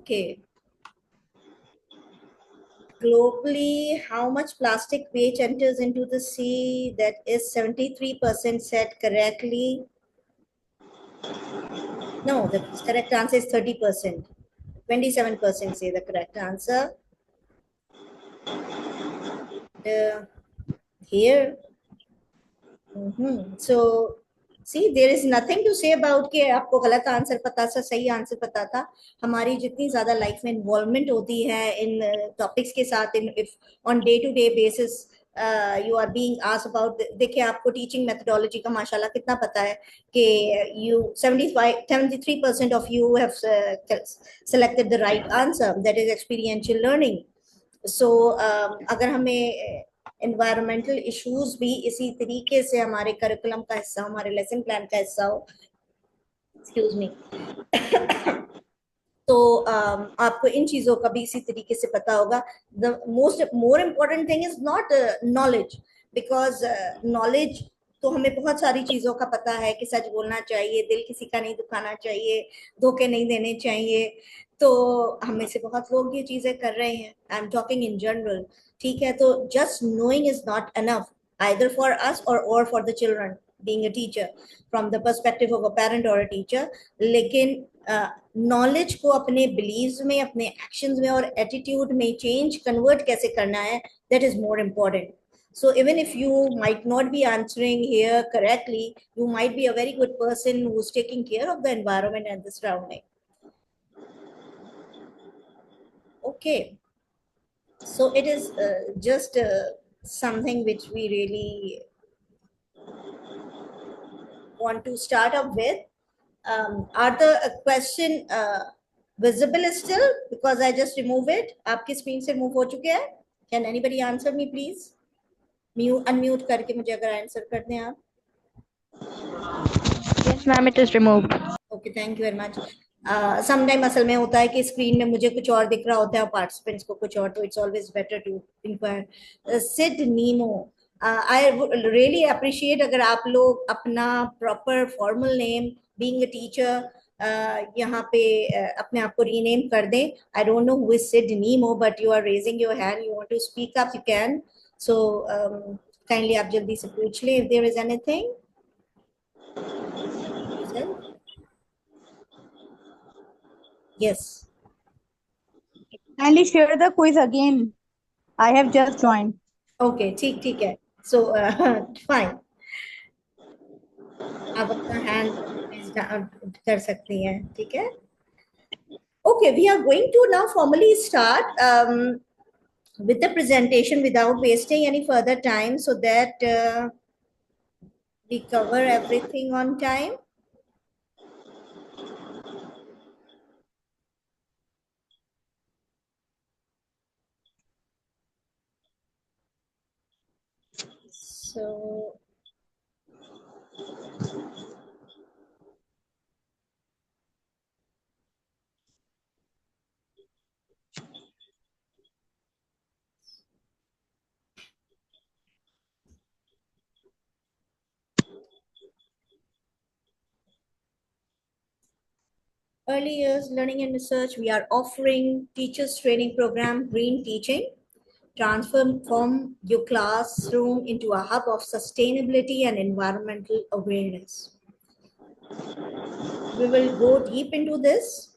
Okay. Globally, how much plastic waste enters into the sea? That is 73% said correctly. No, the correct answer is 30%. 27% say the correct answer. Here. So, see, there is nothing to say about कि आपको गलत answer पता था, सही answer पता था. हमारी जितनी ज्यादा लाइफ में इन्वॉल्वमेंट होती है इन टॉपिक्स के साथ, in if on day to day basis you are being asked about, देखिए आपको टीचिंग मेथोडोलॉजी का माशाल्लाह कितना पता है कि you 73% of you have selected the right answer, that is experiential learning. So अगर हमें एनवायरमेंटल इश्यूज भी इसी तरीके से हमारे करिकुलम का हिस्सा, हमारे लेसन प्लान का हिस्सा हो, एक्सक्यूज मी, तो आपको इन चीजों का भी इसी तरीके से पता होगा. The more important thing is not knowledge, because knowledge तो हमें बहुत सारी चीजों का पता है कि सच बोलना चाहिए, दिल किसी का नहीं दुखाना चाहिए, धोखे नहीं देने चाहिए. तो हमें से बहुत लोग ये चीजें कर रहे हैं. I am talking in general. ठीक है, तो just knowing is not enough either for us or for the children being a teacher from the perspective of a parent or a teacher. लेकिन नॉलेज को अपने बिलीव्स में, अपने actions में और एटीट्यूड में चेंज कन्वर्ट कैसे करना है, that is more important. So even if you might not be answering here correctly, you might be a very good person who's taking care of the environment and the surrounding. Okay, so it is just something which we really want to start up with. Are the question visible still? Because I just remove it. आपकी screen से remove हो चुके हैं. Can anybody answer me please? Mute, unmute करके मुझे अगर answer कर दें आप. Yes, ma'am, it is removed. Okay, thank you very much. Sometime असल में होता है कि स्क्रीन में मुझे कुछ और दिख रहा होता है और पार्टिसिपेंट्स को कुछ और, तो it's always better to inquire. Sid Nemo, I really appreciate अगर आप लोग अपना proper formal name being a teacher यहाँ पे अपने आप को रीनेम कर दें. I don't know who is Sid Nemo, but you are raising your hand, you want to speak up, you can. So kindly आप जल्दी से पूछ लें if there is anything. Yes. Kindly share the quiz again. I have just joined. Okay, ठीक है. So fine. आप अपना hand कर सकती हैं, ठीक है. Okay, we are going to now formally start with the presentation without wasting any further time, so that we cover everything on time. So early years learning and research, we are offering teachers training program Green Teaching. Transform your classroom into a hub of sustainability and environmental awareness. We will go deep into this.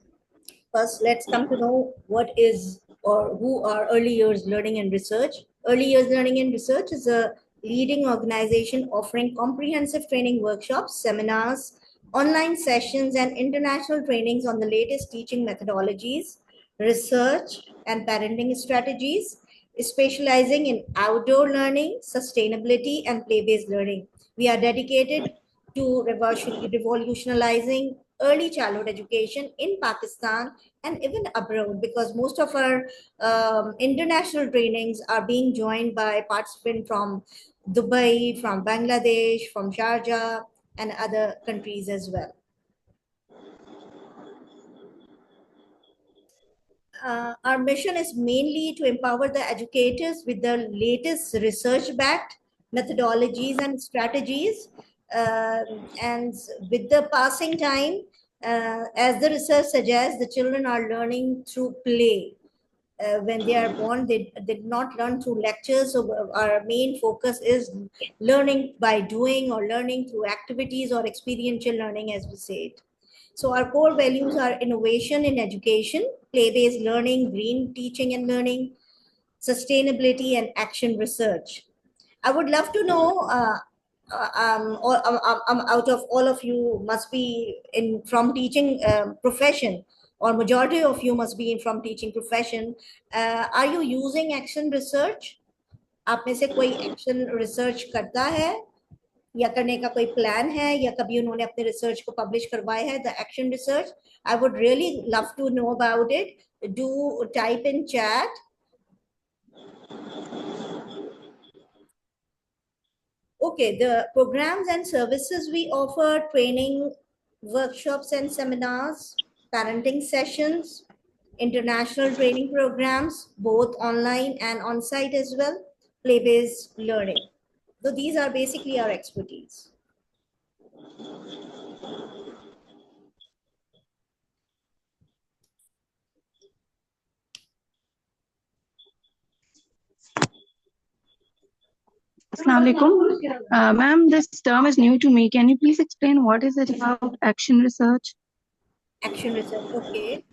First, let's come to know what is or who are Early Years Learning and Research. Early Years Learning and Research is a leading organization offering comprehensive training workshops, seminars, online sessions, and international trainings on the latest teaching methodologies, research, and parenting strategies, specializing in outdoor learning, sustainability, and play-based learning. We are dedicated to revolutionizing early childhood education in Pakistan and even abroad, because most of our international trainings are being joined by participants from Dubai, from Bangladesh, from Sharjah, and other countries as well. Our mission is mainly to empower the educators with the latest research-backed methodologies and strategies. And with the passing time, As the research suggests, the children are learning through play. When they are born, they did not learn through lectures. So our main focus is learning by doing or learning through activities or experiential learning, as we say it. So our core values are innovation in education, play-based learning, green teaching and learning, sustainability, and action research. I would love to know, out of all of you must be in from teaching profession, or majority of you must be in from teaching profession. Are you using action research? आप में से कोई action research करता है या करने का कोई प्लान है या कभी उन्होंने अपने रिसर्च को पब्लिश करवाया है? The action research, I would really love to know about it. Do type in chat. Okay, the programs and services we offer: training, workshops and seminars, parenting sessions, international training programs, both online and on-site as well, play-based learning. So these are basically our expertise. Assalamualaikum. Ma'am, this term is new to me. Can you please explain what is it about action research? Action research, okay.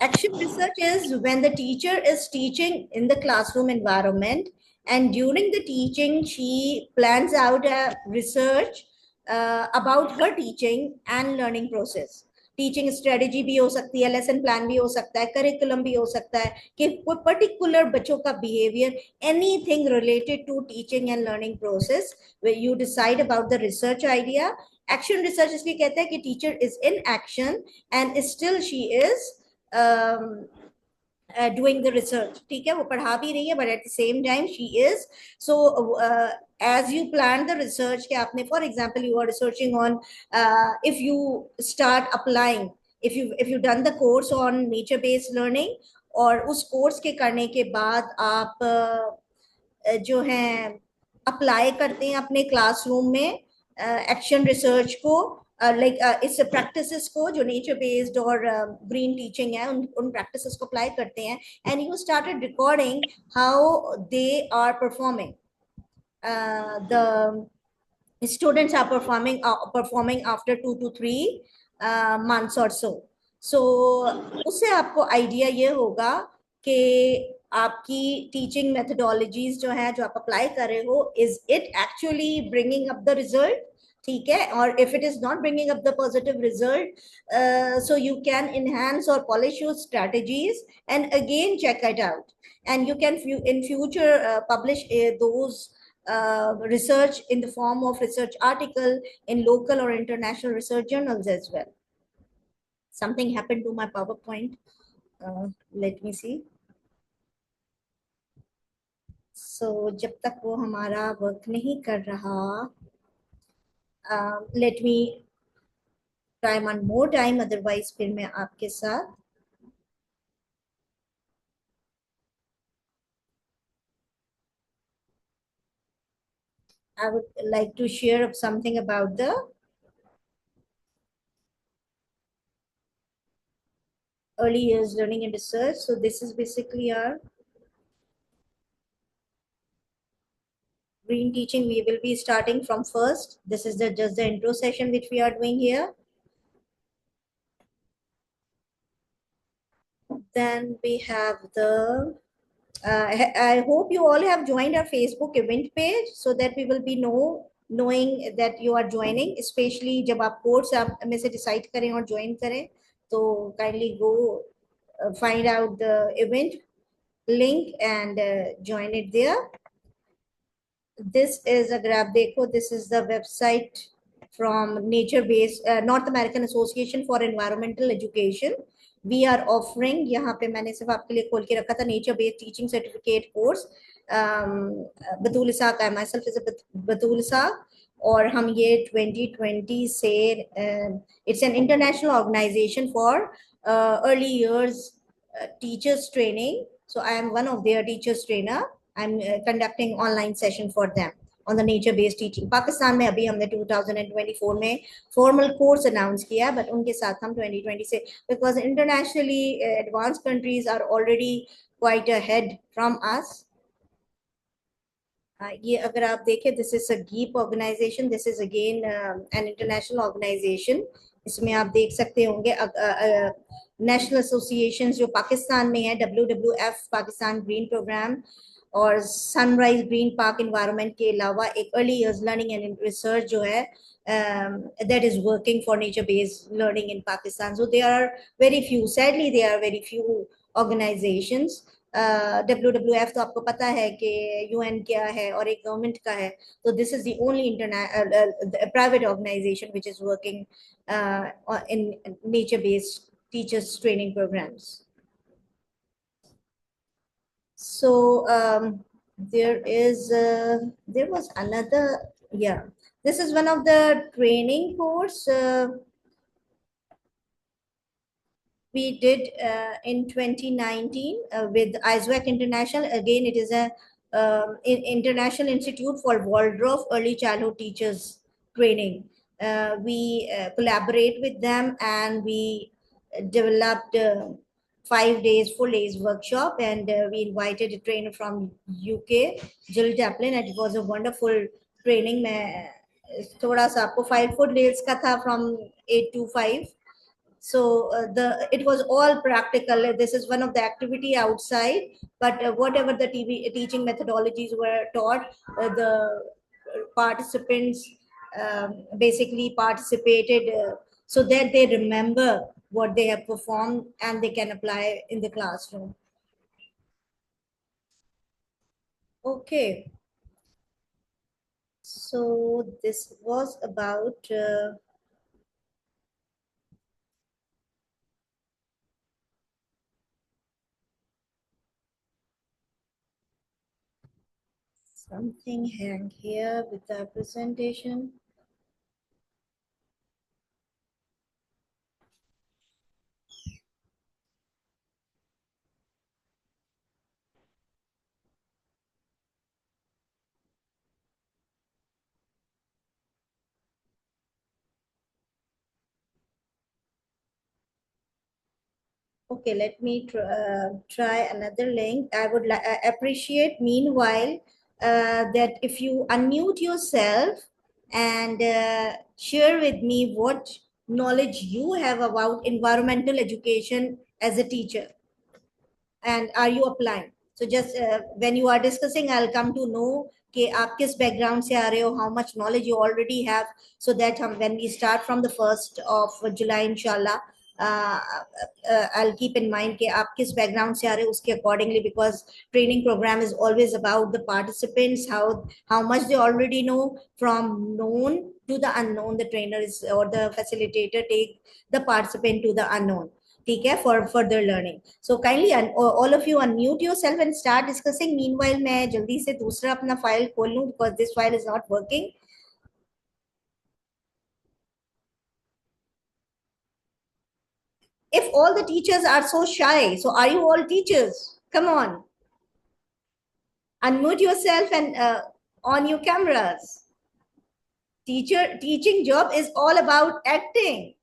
Action research is when the teacher is teaching in the classroom environment, and during the teaching she plans out a research about her teaching and learning process. Teaching strategy भी हो सकती है, lesson plan भी हो सकता है, curriculum भी हो सकता है कि कोई पर्टिकुलर बच्चों का behaviour, anything related to teaching and learning process, where you decide about the research idea. Action research इसलिए कहते हैं कि teacher is in action and still she is doing the research. ठीक है, वो पढ़ा भी रही है, but at the same time she is. So as you plan the research, कि आपने, for example, you are researching on if you start applying, if you done the course on nature based learning, और उस course के करने के बाद आप जो है अप्लाई करते हैं अपने क्लासरूम में एक्शन रिसर्च को, लाइक इस प्रैक्टिसेस को जो नेचर बेस्ड और ग्रीन टीचिंग है, उन प्रैक्टिसेस को अप्लाई करते हैं, and you started recording how they are performing, the students are performing after 2 to 3 months or so. So उससे आपको आइडिया ये होगा कि आपकी टीचिंग मेथडोलॉजीज जो है, जो आप अप्लाई कर रहे हो, is it actually bringing up the result? ठीक है, और if it is not bringing up the positive result, so you can enhance or polish your strategies and again check it out, and you can in future publish those research in the form of research article in local or international research journals as well. Something happened to my PowerPoint. Let me see. So जब तक वो हमारा work नहीं कर रहा, let me try one more time, otherwise फिर मैं आपके साथ I would like to share something about the early years learning and research. So this is basically our green teaching. We will be starting from first. This is just the intro session which we are doing here. Then we have the I hope you all have joined our Facebook event page so that we will be knowing that you are joining, especially जब आप course आप में से decide करें और join करें, तो kindly go find out the event link and join it there. This is, अगर आप देखो, this is the website from Nature Based North American Association for Environmental Education. We are offering, यहाँ पे मैंने सिर्फ आपके लिए खोल के रखा था, nature based teaching certificate course. Batool Isaq, I myself is Batool Isaq, और हम ये 2020 से, it's an international organisation for early years teachers training. So I am one of their teachers trainer. I'm conducting online session for them on the nature based teaching. Pakistan में अभी हमने 2024 में formal course announce किया, but उनके साथ हम 2020 से, because internationally advanced countries are already quite ahead from us. ये अगर आप देखें, this is a GEEP organization, this is again an international organization. इसमें आप देख सकते होंगे नेशनल एसोसिएशन जो पाकिस्तान में है, WWF पाकिस्तान ग्रीन प्रोग्राम, और सनराइज ग्रीन पार्क इन्वायरमेंट के अलावा एक early years learning and research जो है that is working for nature based learning in Pakistan. So there are very few, sadly there are very few organizations. WWF तो आपको पता है कि UN क्या है और एक गवर्नमेंट का है, तो this is the only private organization which is working in nature based teachers training programs. So there was another, yeah, this is one of the training course we did in 2019 with ISWAC International. Again, it is a International Institute for Waldorf Early Childhood Teachers Training. We collaborate with them, and we developed 5 days, full days workshop, and we invited a trainer from UK, Jill Taplin, and it was a wonderful training. थोड़ा सा आपको 5 full days का था from 8 to 5. So it was all practical. This is one of the activity outside, but whatever the teaching methodologies were taught, the participants basically participated so that they remember what they have performed and they can apply in the classroom. Okay, so this was about something hang here with the presentation. Okay, let me try another link. I would appreciate meanwhile that if you unmute yourself and share with me what knowledge you have about environmental education as a teacher, and are you applying. So just when you are discussing, I'll come to know कि आप किस background से आ रहे हो, how much knowledge you already have, so that when we start from the 1st of July, inshallah, I'll keep in mind कि आप किस background से आ रहे हो उसके accordingly, because training program is always about the participants, how much they already know. From known to the unknown, the trainer is, or the facilitator take the participant to the unknown. ठीक है, for further learning. So kindly all of you unmute yourself and start discussing. Meanwhile मैं जल्दी से दूसरा अपना file खोल लूँ because this file is not working. If all the teachers are so shy, so are you all teachers? Come on. Unmute yourself and on your cameras. Teaching job is all about acting.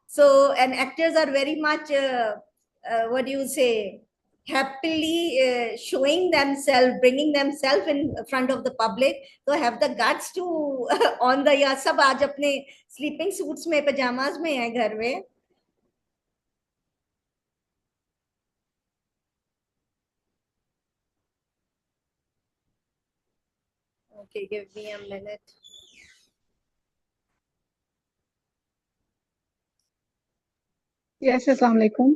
So, and actors are very much, what do you say, happily showing themselves, bringing themselves in front of the public. So have the guts to on the, या सब आज अपने sleeping suits में, pajamas में है घर में. Okay, give me a minute. Yes, Assalamualaikum.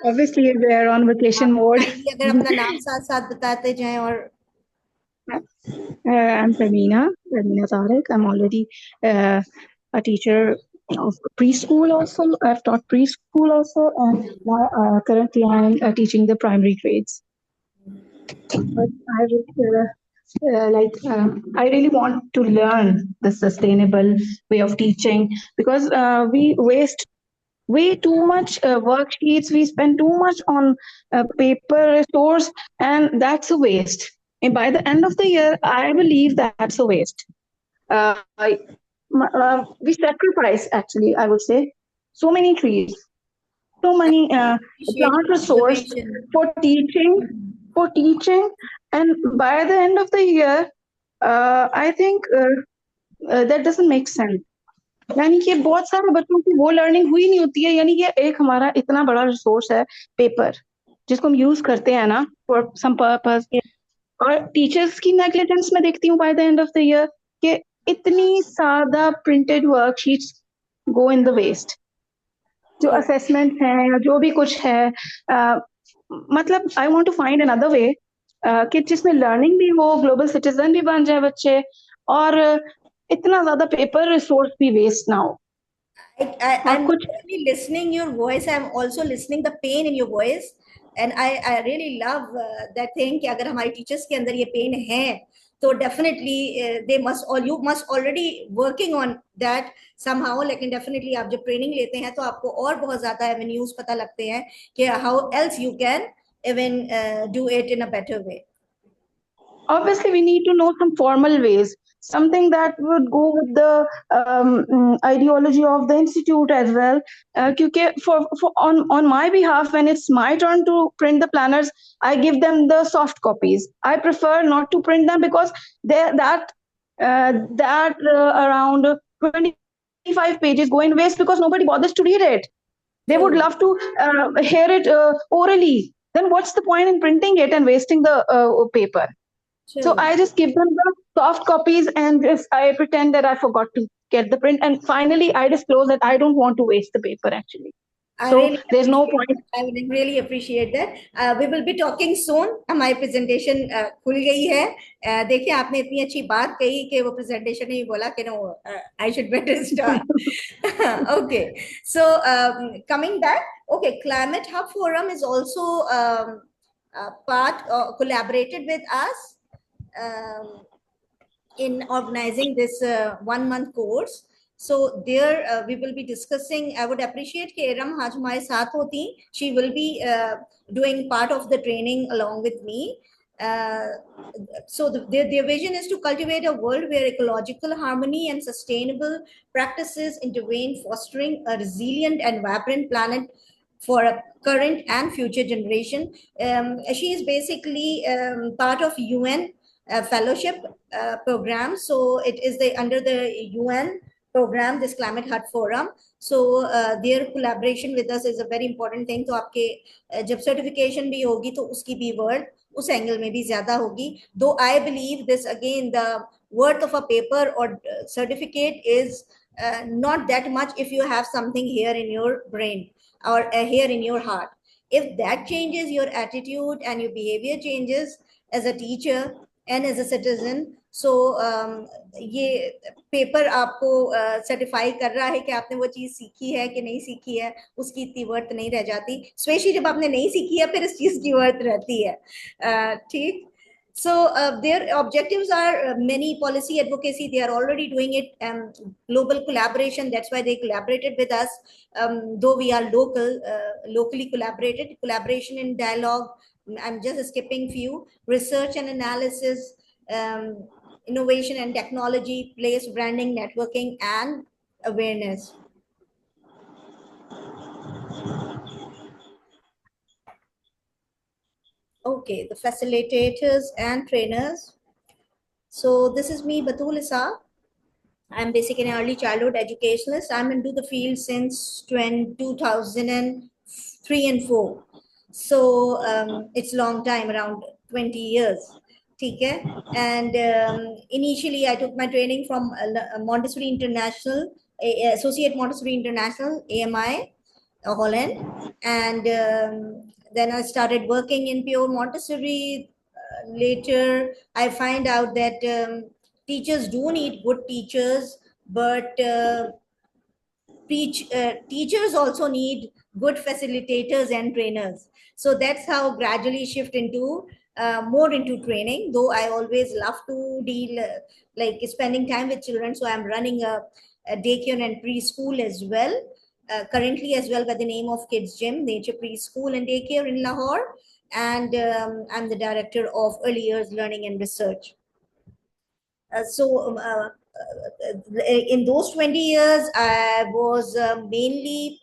Obviously, we are on vacation mode. अगर अपना नाम साथ साथ बताते जाएं. और I'm Farmeena Tariq. I'm already a teacher of preschool also. I've taught preschool also, and now, currently I'm teaching the primary grades. But I would I really want to learn the sustainable way of teaching, because we waste way too much worksheets. We spend too much on paper resource, and that's a waste. And by the end of the year, I believe that's a waste. Uh, we sacrifice, actually, I would say, so many trees, so I many appreciate plant your resource observation. for teaching, Mhm. for teaching, and by the end of the year, I think that doesn't make sense. यानी कि बहुत सारे बच्चों की वो learning हुई नहीं होती है, यानी कि एक हमारा इतना बड़ा रिसोर्स है पेपर, जिसको हम यूज करते हैं ना फॉर सम पर्पस, Yeah, और टीचर्स की नेग्लिजेंस में देखती हूँ by the end of the year कि इतनी सादा printed worksheets go in the waste, जो true. असेसमेंट है या जो भी कुछ है। अ, मतलब I want to find another way कि जिसमें लर्निंग भी हो, ग्लोबल सिटीजन भी बन जाए बच्चे, और इतना ज्यादा पेपर रिसोर्स भी वेस्ट ना हो। और I'm not कुछ only listening your voice, I'm also listening the pain in your voice. And I really love that thing कि अगर हमारे teachers के अंदर ये pain है, तो definitely they must, or you must already working on that somehow. लेकिन definitely आप जब training लेते हैं तो आपको और बहुत ज़्यादा avenues पता लगते हैं कि how else you can even do it in a better way. obviously we need to know some formal ways, something that would go with the ideology of the institute as well. Because for on my behalf, when it's my turn to print the planners, I give them the soft copies. I prefer not to print them because that around 25 pages go in waste because nobody bothers to read it. They would True, love to hear it orally. Then what's the point in printing it and wasting the paper? So true. I just give them the soft copies and just I pretend that I forgot to get the print. And finally, I disclose that I don't want to waste the paper actually. I So really there's no appreciate point. that. I would really appreciate that. We will be talking soon. हमारी presentation खुल गई है. देखिए आपने इतनी अच्छी बात कही कि वो presentation ने ही बोला कि no, I should better start. Okay. So coming back, okay, Climate Hub Forum is also part collaborated with us um, in organizing this 1 month course. So there we will be discussing. I would appreciate कि एरम आज हमारे साथ होती. She will be doing part of the training along with me. Uh, so their vision is to cultivate a world where ecological harmony and sustainable practices intervene, fostering a resilient and vibrant planet for a current and future generation. She is basically part of UN fellowship program. So it is the under the UN program, this Climate Hut Forum. So their collaboration with us is a very important thing. तो आपके जब certification भी होगी तो उसकी भी worth उस angle में भी ज़्यादा होगी. Though I believe this again, the worth of a paper or certificate is not that much if you have something here in your brain or here in your heart. If that changes your attitude and your behavior changes as a teacher and as a citizen, so ये paper आपको certify कर रहा है कि आपने वो चीज सीखी है कि नहीं सीखी है, उसकी इतनी वर्थ नहीं रह जाती. स्पेशली जब आपने नहीं सीखी है फिर इस चीज की वर्थ रहती है. ठीक. So their objectives are many policy advocacy. They are already doing it. Global collaboration. That's why they collaborated with us. Though we are locally collaborated. Collaboration in dialogue. I'm just skipping few. Research and analysis, innovation and technology, place branding, networking, and awareness. Okay, the facilitators and trainers. So this is me, Batul Issa. I'm basically an early childhood educationalist. I'm into the field since 2003 and 4. So it's a long time, around 20 years. Okay. And initially, I took my training from Montessori International, Associate Montessori International, AMI, Holland. And then I started working in pure Montessori. Later, I find out that teachers do need good teachers, but teachers also need good facilitators and trainers. So that's how gradually shift into more into training. Though I always love to deal like spending time with children, so I'm running a daycare and preschool as well. Currently as well by the name of Kids Gym, Nature Preschool and Daycare in Lahore. and I'm the director of Early Years Learning and Research. In those 20 years, I was mainly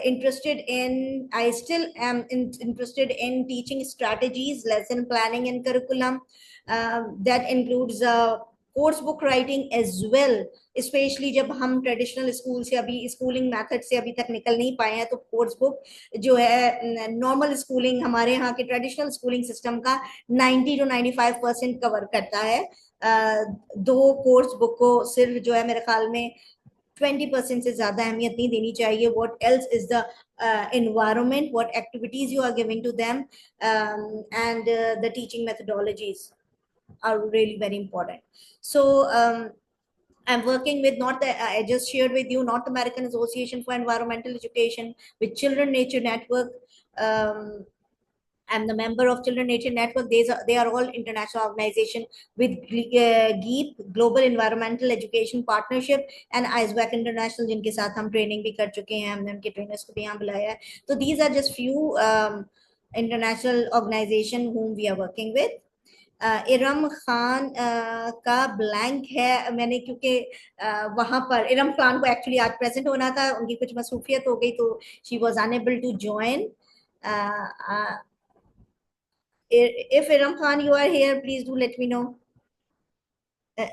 interested in, I still am interested in teaching strategies, lesson planning, and curriculum. That includes course book writing as well, especially जब हम traditional school से अभी schooling method से अभी तक निकल नहीं पाए हैं, तो कोर्स बुक जो है नॉर्मल स्कूलिंग हमारे यहाँ के ट्रेडिशनल स्कूलिंग सिस्टम का 90 to 95% कवर करता है. दो कोर्स बुक को सिर्फ जो है मेरे ख्याल में 20% से ज्यादा अहमियत नहीं देनी चाहिए. What else is the environment, what activities you are giving to them, and the teaching methodologies are really very important. So I'm working with I just shared with you North American Association for Environmental Education, with Children Nature Network. I'm the member of Children Nature Network. They are all international organization with GEEP, Global Environmental Education Partnership, and ISWAC International, जिनके साथ हम training भी कर चुके हैं, हमने उनके trainers को भी यहाँ बुलाया है. तो these are just few international organization whom we are working with. Iram Khan का ब्लैंक है मैंने, क्योंकि वहां पर इरम खान को एक्चुअली आज प्रेजेंट होना था, उनकी कुछ मसरूफियत हो गई, तो she was unable to join. If Iram Khan, you are here, please do let me know.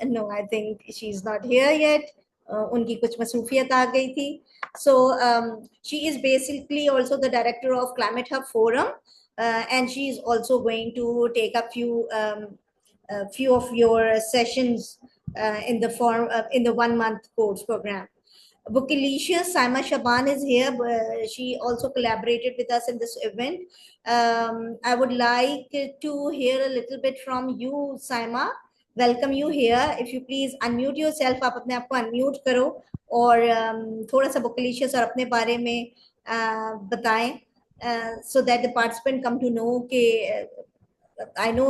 No, I think she's not here yet. उनकी कुछ मसरूफियत आ गई थी. So she is basically also the director of Climate Hub Forum, and she is also going to take a few of your sessions in the form in the 1-month course program. Bookilicious, Saima Shaban is here. She also collaborated with us in this event. I would like to hear a little bit from you, Saima. Welcome you here. If you please unmute yourself, आप अपने आप को unmute करो और थोड़ा सा Bookilicious और अपने बारे में बताएं, so that the participant come to know कि I know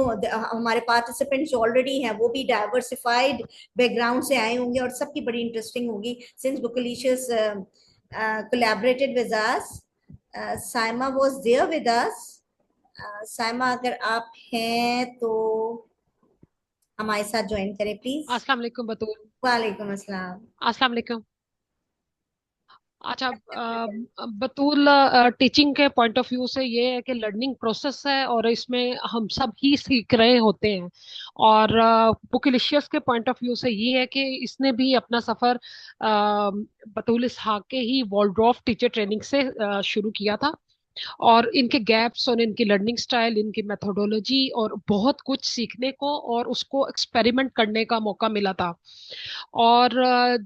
हमारे पार्टिसिपेंट्स ऑलरेडी हैं, वो भी डाइवर्सिफाइड बैकग्राउंड से आए होंगे और सबकी बड़ी इंटरेस्टिंग होगी. Since Bookilicious collaborated with us, Saima was there with us. Saima, अगर आप हैं तो हमारे साथ ज्वाइन करें प्लीज. अस्सलाम वालेकुम बतूल. वालेकुम अस्सलाम. अस्सलाम वालेकुम. अच्छा, बतूल टीचिंग के पॉइंट ऑफ व्यू से ये है कि लर्निंग प्रोसेस है और इसमें हम सब ही सीख रहे होते हैं. और बुकिलिशियस के पॉइंट ऑफ व्यू से ये है कि इसने भी अपना सफर बतूल इसहाक के ही वॉल्ड्रॉफ टीचर ट्रेनिंग से शुरू किया था. और इनके गैप्स और इनकी लर्निंग स्टाइल, इनकी मेथोडोलॉजी और बहुत कुछ सीखने को और उसको एक्सपेरिमेंट करने का मौका मिला था. और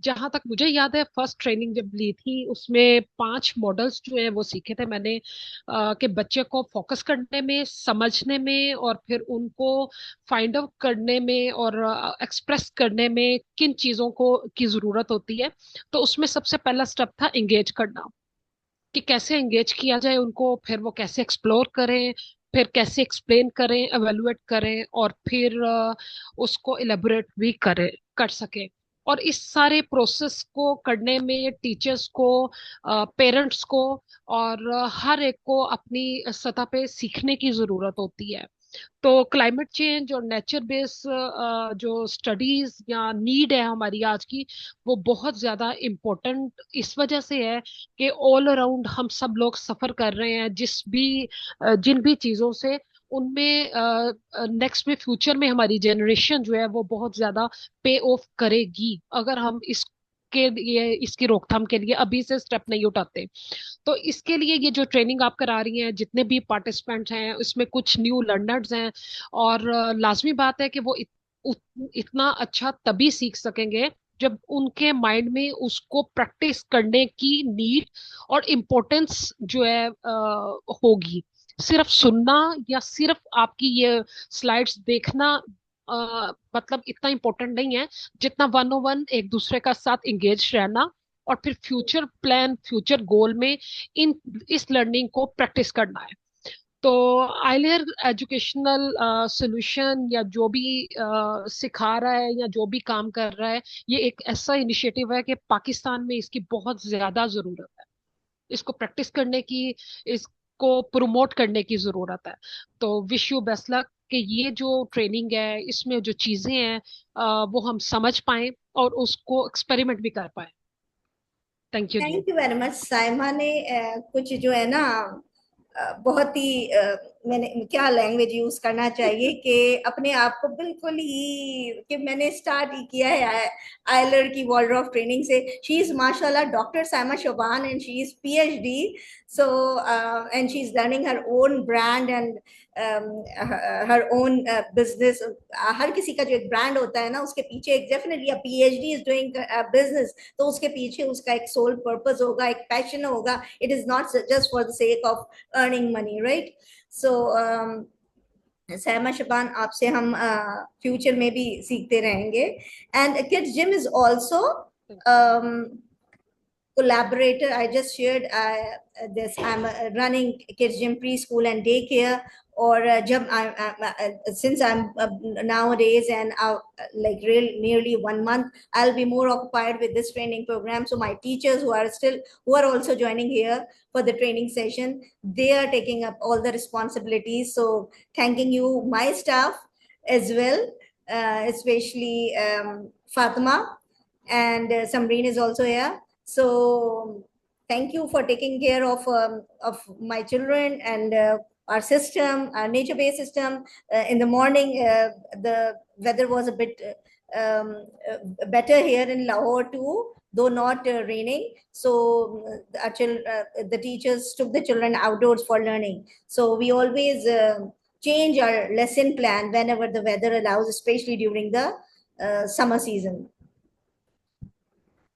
जहां तक मुझे याद है, फर्स्ट ट्रेनिंग जब ली थी उसमें 5 मॉडल्स जो है वो सीखे थे मैंने, कि बच्चे को फोकस करने में, समझने में और फिर उनको फाइंड आउट करने में और एक्सप्रेस करने में किन चीजों को की जरूरत होती है. तो उसमें सबसे पहला स्टेप था एंगेज करना, कि कैसे एंगेज किया जाए उनको, फिर वो कैसे एक्सप्लोर करें, फिर कैसे एक्सप्लेन करें, एवेलुएट करें और फिर उसको एलेबोरेट भी कर सके. और इस सारे प्रोसेस को करने में टीचर्स को, पेरेंट्स को और हर एक को अपनी सतह पे सीखने की जरूरत होती है. तो क्लाइमेट चेंज और नेचर बेस जो स्टडीज या नीड है हमारी आज की, वो बहुत ज्यादा इम्पोर्टेंट इस वजह से है कि ऑल अराउंड हम सब लोग सफर कर रहे हैं जिन भी चीजों से, उनमें नेक्स्ट में फ्यूचर में हमारी जनरेशन जो है वो बहुत ज्यादा पे ऑफ करेगी अगर हम इसके लिए, इसकी रोकथाम के लिए अभी से स्टेप नहीं उठाते. तो इसके लिए ये जो ट्रेनिंग आप करा रही हैं, जितने भी पार्टिसिपेंट हैं उसमें कुछ न्यू लर्नर्स हैं, और लाजमी बात है कि वो इतना अच्छा तभी सीख सकेंगे जब उनके माइंड में उसको प्रैक्टिस करने की नीड और इम्पोर्टेंस जो है होगी. सिर्फ सुनना या सिर्फ आपकी ये स्लाइड्स देखना मतलब इतना इम्पोर्टेंट नहीं है जितना 101 एक दूसरे का साथ एंगेज रहना और फिर फ्यूचर प्लान, फ्यूचर गोल में इस लर्निंग को प्रैक्टिस करना है. तो आइलियर एजुकेशनल सॉल्यूशन या जो भी सिखा रहा है या जो भी काम कर रहा है, ये एक ऐसा इनिशिएटिव है कि पाकिस्तान में इसकी बहुत ज्यादा जरूरत है, इसको प्रैक्टिस करने की, इस को प्रमोट करने की जरूरत है। तो विश यू बेस्ट लक कि ये जो ट्रेनिंग है इसमें जो चीजें हैं वो हम समझ पाए और उसको एक्सपेरिमेंट भी कर पाए। थैंक यू जी। Thank you very much. Saima ने कुछ जो है ना बहुत ही मैंने क्या लैंग्वेज यूज करना चाहिए कि अपने आप को बिल्कुल ही कि मैंने स्टार्ट ही किया है आयलर की वर्ल्ड ऑफ ट्रेनिंग से। शी इज माशाल्लाह doctor Saima Shoban and she is PhD. So and she is learning her own brand and her own business. हर किसी का जो एक ब्रांड होता है ना उसके पीछे एक definitely PhD is doing business, तो उसके पीछे उसका एक सोल पर्पस होगा, एक पैशन होगा। It is not just for the sake of earning money, right? So Saima Shaban, आपसे हम फ्यूचर में भी सीखते रहेंगे। And kids gym is also collaborator. I just shared this. I'm running kids gym, preschool, and daycare. Or since I'm nowadays and like nearly 1 month, I'll be more occupied with this training program. So my teachers who are also joining here for the training session, they are taking up all the responsibilities. So thanking you, my staff as well, especially Fatima, and Samreen is also here. So thank you for taking care of my children and our system, our nature-based system. In the morning, the weather was a bit better here in Lahore too, though not raining. So the teachers took the children outdoors for learning. So we always change our lesson plan whenever the weather allows, especially during the summer season.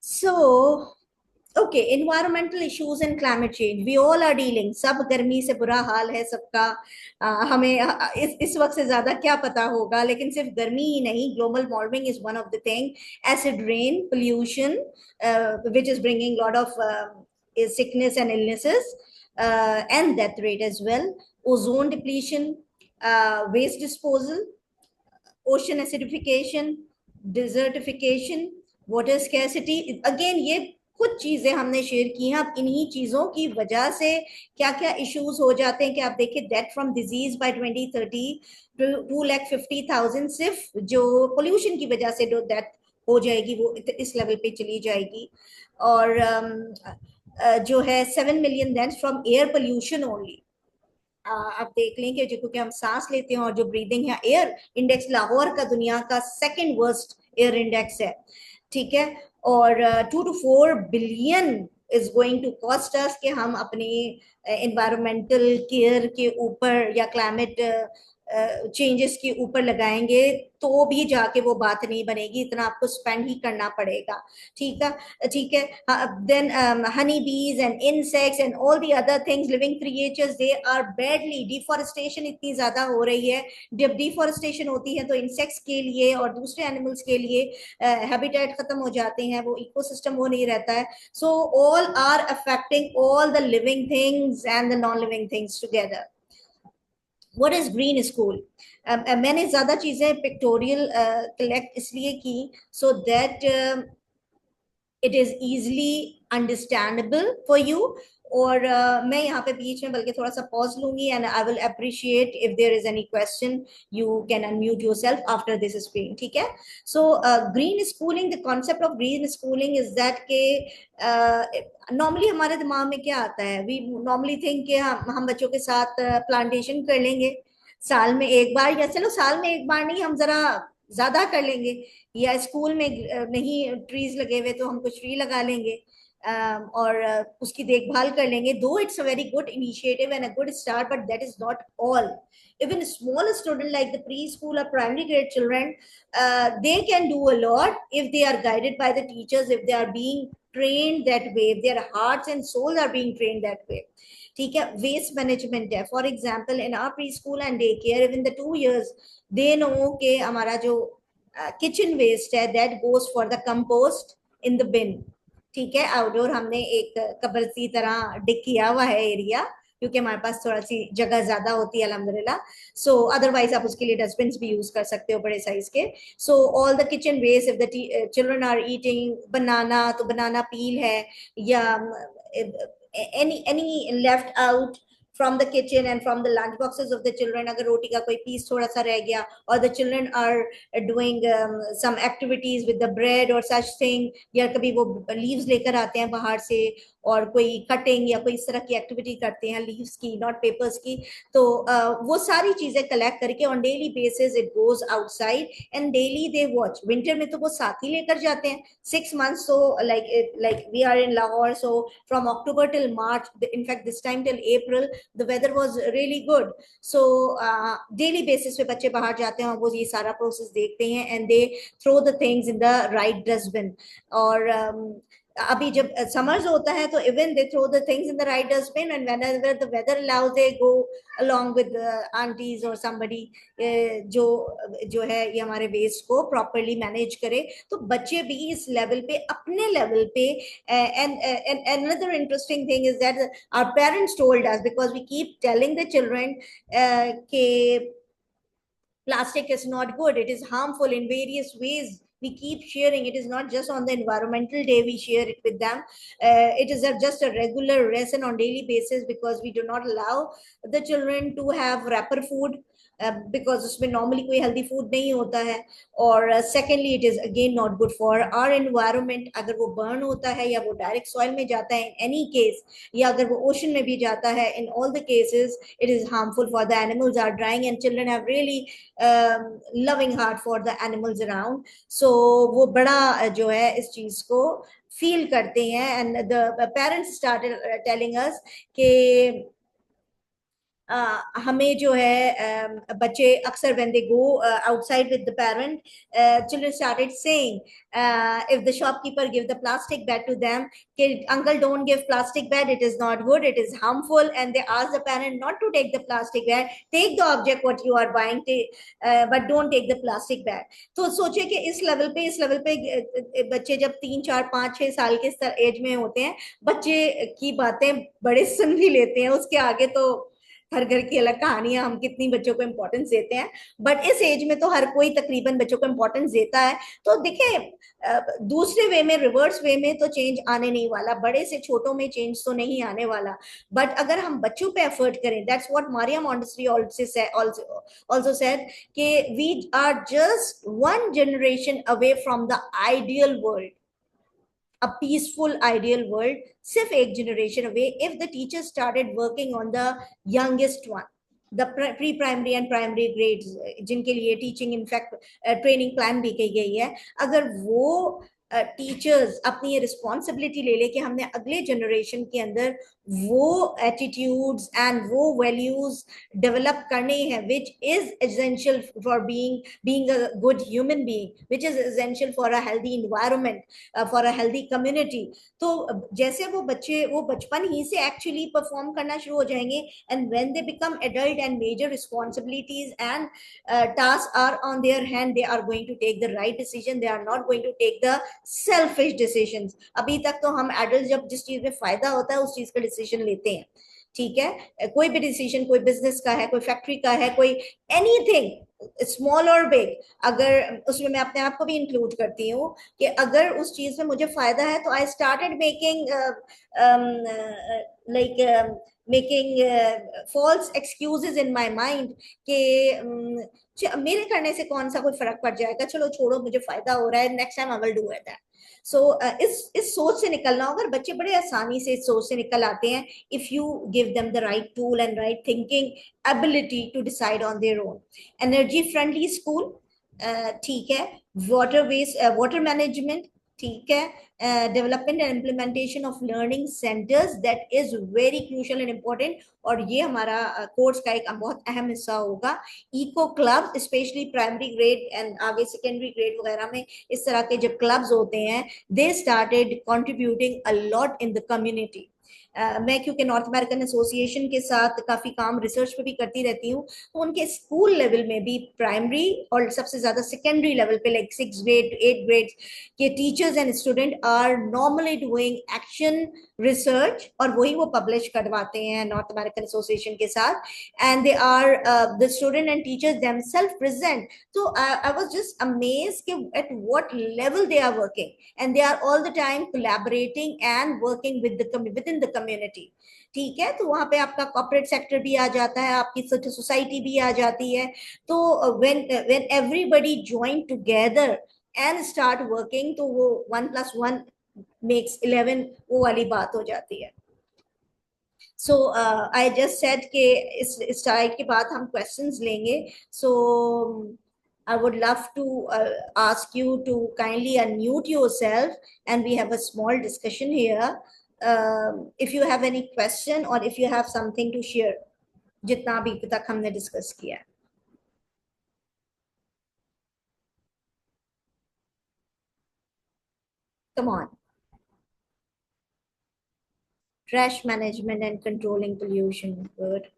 So, okay, environmental issues and climate change, we all are dealing. सब गर्मी से बुरा हाल है सबका। हमें इस वक्त से ज्यादा क्या पता होगा, लेकिन सिर्फ गर्मी ही नहीं, global warming is one of the thing. Acid rain, pollution, which is bringing a lot of sickness and illnesses, and death rate as well. Ozone depletion, waste disposal, ocean acidification, desertification, water scarcity. Again, ये कुछ चीजें हमने share की हैं। अब इन्हीं चीजों की वजह से क्या क्या इश्यूज हो जाते हैं कि आप देखिए, डेथ फ्रॉम डिजीज बाय 2030 2,50,000 सिर्फ जो पोल्यूशन की वजह से जो डेथ हो जाएगी वो इस लेवल पे चली जाएगी। और जो है 7 million deaths from air pollution only. आप देख लें कि क्योंकि हम सांस लेते हैं और जो ब्रीदिंग है, एयर इंडेक्स लाहौर का दुनिया का सेकंड वर्स्ट एयर इंडेक्स है, ठीक है। और 2 to 4 billion is going to cost us कि हम अपनी एनवायरमेंटल केयर के ऊपर या क्लाइमेट चेंजेस के ऊपर लगाएंगे तो भी जाके वो बात नहीं बनेगी, इतना आपको स्पेंड ही करना पड़ेगा, ठीक है, ठीक है। Then honey bees and insects and all the other things, living creatures, they are badly. Deforestation इतनी ज्यादा हो रही है, जब डिफॉरेस्टेशन होती है तो इंसेक्ट्स के लिए और दूसरे एनिमल्स के लिए हैबिटेट खत्म हो जाते हैं, वो इकोसिस्टम वो नहीं रहता है। So all are affecting all the living things and the non living things together. What is green school? मैंने ज्यादा चीजें पिक्टोरियल कलेक्ट इसलिए की so that it is easily understandable for you. और मैं यहाँ पे बीच में बल्कि थोड़ा सा पॉज लूंगी and I will appreciate if there is any question, you can unmute yourself after this screen, ठीक है। So green schooling, the concept of green schooling is that के normally हमारे दिमाग में क्या आता है, we normally think कि हम बच्चों के साथ प्लांटेशन कर लेंगे साल में एक बार, या चलो साल में एक बार नहीं, हम जरा ज्यादा कर लेंगे, या स्कूल में नहीं ट्रीज लगे हुए तो हम कुछ ट्री लगा लेंगे और उसकी देखभाल कर लेंगे। दो it's a very good initiative and a good start, but that is not all. Even small student like the preschool or primary grade children, they can do a lot if they are guided by the teachers, if they are being trained that way, if their hearts and souls are being trained that way, ठीक है। Waste management है, for example in our preschool and day care with the 2 years they know के हमारा जो kitchen waste है that goes for the compost in the bin, ठीक है। Outdoor हमने एक कब्र की तरह डिग किया हुआ है एरिया, क्योंकि हमारे पास थोड़ा सी जगह ज्यादा होती है अल्हम्दुलिल्लाह। सो अदरवाइज आप उसके लिए डस्टबिन भी यूज कर सकते हो बड़े साइज के। So all the kitchen waste, if the children are eating banana तो बनाना पील है, या any left out from the kitchen and from the lunch boxes of the children, agar roti ka koi piece thoda sa reh gaya, or the children are doing some activities with the bread or such thing, या कभी वो leaves लेकर आते हैं बाहर से और कोई कटिंग या कोई इस तरह की एक्टिविटी करते हैं लीव्स की, नॉट पेपर्स की, तो वो सारी चीजें कलेक्ट करके on daily basis it goes outside and daily they watch. Winter में तो वो साथ ही लेकर जाते हैं 6 months. So like we are in Lahore, so from October till March, in fact this time till April, the weather was really good. So daily basis पे बच्चे बाहर जाते हैं और वो ये सारा प्रोसेस देखते हैं and they throw the things in the right dustbin. और अभी जब समर्स होता है तो even they throw the things in the right dustbin and whenever the weather allows they go along with aunties और समबडी जो है ये हमारे वेस्ट को प्रॉपर्ली मैनेज करे. तो बच्चे भी इस लेवल पे अपने लेवल पे. And another interesting thing is that our parents told us, because we keep telling the children के plastic is not good, it is harmful in various ways. We keep sharing. It is not just on the environmental day we share it with them. It is just a regular lesson on daily basis, because we do not allow the children to have wrapper food, because उसमें normally कोई healthy food नहीं होता है. और secondly it is again not good for our environment. अगर वो burn होता है या वो direct soil में जाता है in any case, या अगर वो ocean में भी जाता है, in all the cases it is harmful for the animals are dying, and children have really loving heart for the animals around. So वो बड़ा जो है इस चीज को feel करते हैं. And the parents started telling us कि हमें जो है बच्चे अक्सर when they go outside with the parent, children started saying, if the shopkeeper give the plastic bag to them, uncle don't give plastic bag, it is not good, it is harmful. And they ask the parent not to take the plastic bag, take the object what you are buying, but don't take the plastic bag. तो सोचे कि इस level पे बच्चे जब 3 4 5 6 साल के as में होते हैं, बच्चे की बातें बड़े सुन भी लेते हैं. उसके आगे तो हर घर की अलग कहानियां, हम कितनी बच्चों को इंपॉर्टेंस देते हैं, बट इस एज में तो हर कोई तकरीबन बच्चों को इंपॉर्टेंस देता है. तो देखिए दूसरे वे में, रिवर्स वे में तो चेंज आने नहीं वाला, बड़े से छोटों में चेंज तो नहीं आने वाला. बट अगर हम बच्चों पे एफर्ट करें, that's what Maria Montessori also said कि we are just one generation away from the ideal world, a peaceful ideal world, सिर्फ एक generation away, if the teachers started working on the youngest one, the pre-primary and primary grades, जिनके लिए teaching in fact training plan भी की गई है, अगर वो टीचर्स अपनी ये रिस्पॉन्सिबिलिटी ले ले कि हमने अगले जनरेशन के अंदर वो एटीट्यूड्स एंड वो वैल्यूज डेवलप करने हैं which is essential for being a good human being, which is essential for a healthy environment, for a healthy community. तो जैसे वो बच्चे वो बचपन ही से एक्चुअली परफॉर्म करना शुरू हो जाएंगे, and when they become adult and major responsibilities and tasks are on their hand, they are going to take the right decision, they are not going to take the selfish decisions. अभी तक तो हम adult जब जिस चीज में फायदा होता है उस चीज का डिसीजन लेते हैं, ठीक है. कोई भी डिसीजन, कोई बिजनेस का है, कोई फैक्ट्री का है, कोई एनीथिंग स्मॉल और बिग, अगर उसमें मैं अपने आप को भी इंक्लूड करती हूँ कि अगर उस चीज में मुझे फायदा है तो I started making false excuses in my mind कि मेरे करने से कौन सा कोई फर्क पड़ जाएगा, चलो छोड़ो, मुझे फायदा हो रहा है, next time I will do it. So इस सोच से निकलना, अगर बच्चे बड़े आसानी से इस सोच से निकल आते हैं, if you give them the right tool and right thinking ability to decide on their own. Energy friendly school, ठीक है. वाटर मैनेजमेंट, ठीक है. Development and implementation of learning centres, that is very crucial and important, और ये हमारा course का एक बहुत अहम हिस्सा होगा. Eco club, especially primary grade and आगे सेकेंडरी ग्रेड वगैरह में इस तरह के जब क्लब्स होते हैं, they started contributing a lot in the community. मैं क्योंकि नॉर्थ अमेरिकन एसोसिएशन के साथ काफी काम रिसर्च पे भी करती रहती हूँ, तो उनके स्कूल लेवल में भी प्राइमरी और सबसे ज्यादा सेकेंडरी लेवल पे लाइक 6 ग्रेड 8 ग्रेड के teachers and student are normally doing action research, और वही वो पब्लिश करवाते हैं नॉर्थ अमेरिकन एसोसिएशन के साथ, and they are the student and teachers themselves present. तो आई वाज जस्ट अमेज्ड कि at what level they are working, and they are all the time collaborating and working with in the community, ठीक है। तो वहां पे आपका corporate sector भी आ जाता है, आपकी सोसाइटी भी आ जाती है। तो when everybody join together and start working, तो वो 1+1 मेक्स 11 वो वाली बात हो जाती है। सो आई जस्ट सेड कि इस स्टाइल के बाद हम क्वेश्चंस लेंगे। सो I would love to ask you to kindly unmute yourself and we have a small discussion here. If you have any question or if you have something to share, जितना अभी तक हमने discuss किया है। Come on. Trash management and controlling pollution. Good.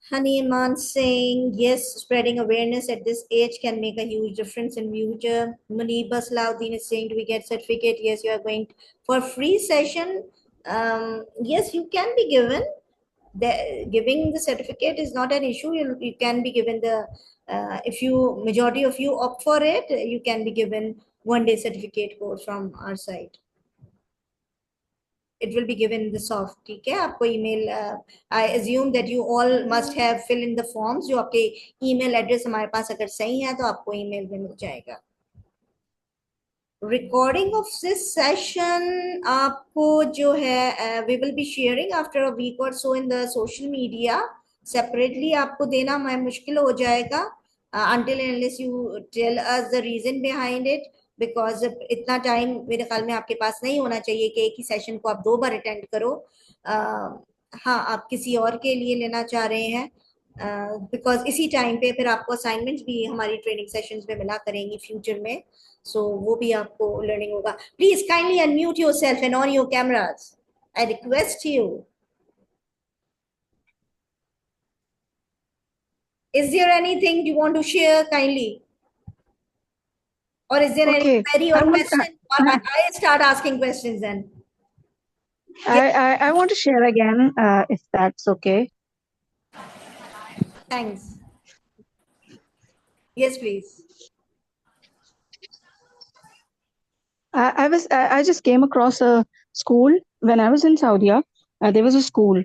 Honey Iman saying, yes, spreading awareness at this age can make a huge difference in future. Muniba Salaudin is saying, do we get certificate? Yes, you are going for free session. Yes, you can be given. Giving the certificate is not an issue. You can be given the, if you, majority of you opt for it, you can be given 1-day certificate course from our side. It will be given in the soft, ठीक है। आपको email, I assume that you all must have fill in the forms, जो आपके email address हमारे पास अगर सही है तो आपको email में मिल जाएगा। Recording of this session आपको जो है we will be sharing after a week or so in the social media. Separately आपको देना मैं मुश्किल हो जाएगा until and unless you tell us the reason behind it. Because इतना टाइम मेरे ख्याल में आपके पास नहीं होना चाहिए कि एक ही सेशन को आप 2 बार अटेंड करो। हाँ, आप किसी और के लिए लेना चाह रहे हैं बिकॉज इसी टाइम पे फिर आपको असाइनमेंट्स भी हमारी ट्रेनिंग सेशंस में मिला करेंगी फ्यूचर में। सो वो भी आपको लर्निंग होगा। Please kindly unmute yourself and on your cameras, I request you. Is there anything you want to share kindly? Or is there any query or question? Or I start asking questions then. I want to share again, if that's okay. Thanks. Yes, please. I just came across a school when I was in Saudi. There was a school.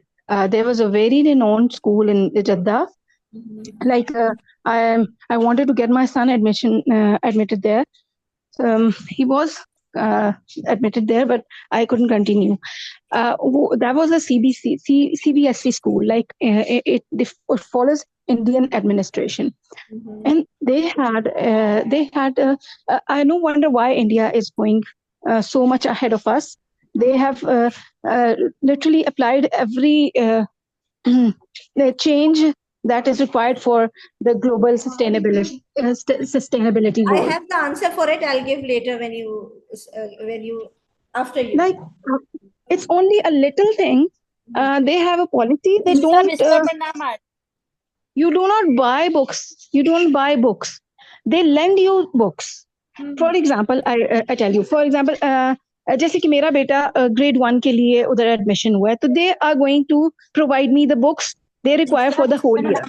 There was a very renowned school in Jeddah. Like I wanted to get my son admitted there. He was admitted there, but I couldn't continue. That was a CBSE school. Like it follows Indian administration, and they had. I no wonder why India is going so much ahead of us. They have literally applied every the change that is required for the global sustainability goal. I have the answer for it. I'll give later when you after you. Like it's only a little thing. They have a policy. They don't. You do not buy books. You don't buy books. They lend you books. For example, I tell you. For example, जैसे कि मेरा बेटा grade 1 के लिए उधर admission हुआ है, तो they are going to provide me the books they require for the whole year,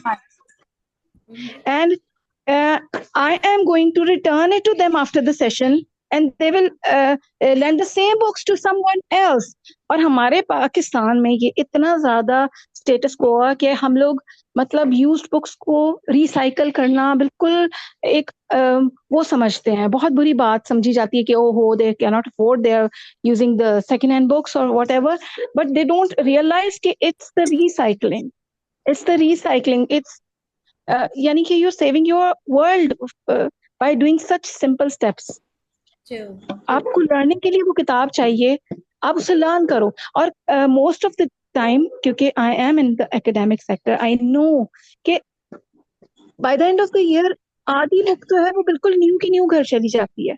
and I am going to return it to them after the session, and they will lend the same books to someone else. और हमारे पाकिस्तान में ये इतना ज्यादा status को है कि हम लोग मतलब यूज्ड बुक्स को रिसाइकल करना बिल्कुल एक वो समझते हैं, बहुत बुरी बात समझी जाती है कि ओ हो they can not afford, they are using the second hand books और whatever, but they don't realise कि इट्स द रिसाइकलिंग, it's यानी कि you're saving your world by doing such simple steps. आपको लर्निंग के लिए वो किताब चाहिए, आप उसे लर्न करो। और मोस्ट ऑफ द टाइम, क्योंकि I am in the academic sector, I know कि by the end of the year आधी बुक तो है वो बिल्कुल न्यू की न्यू घर चली जाती है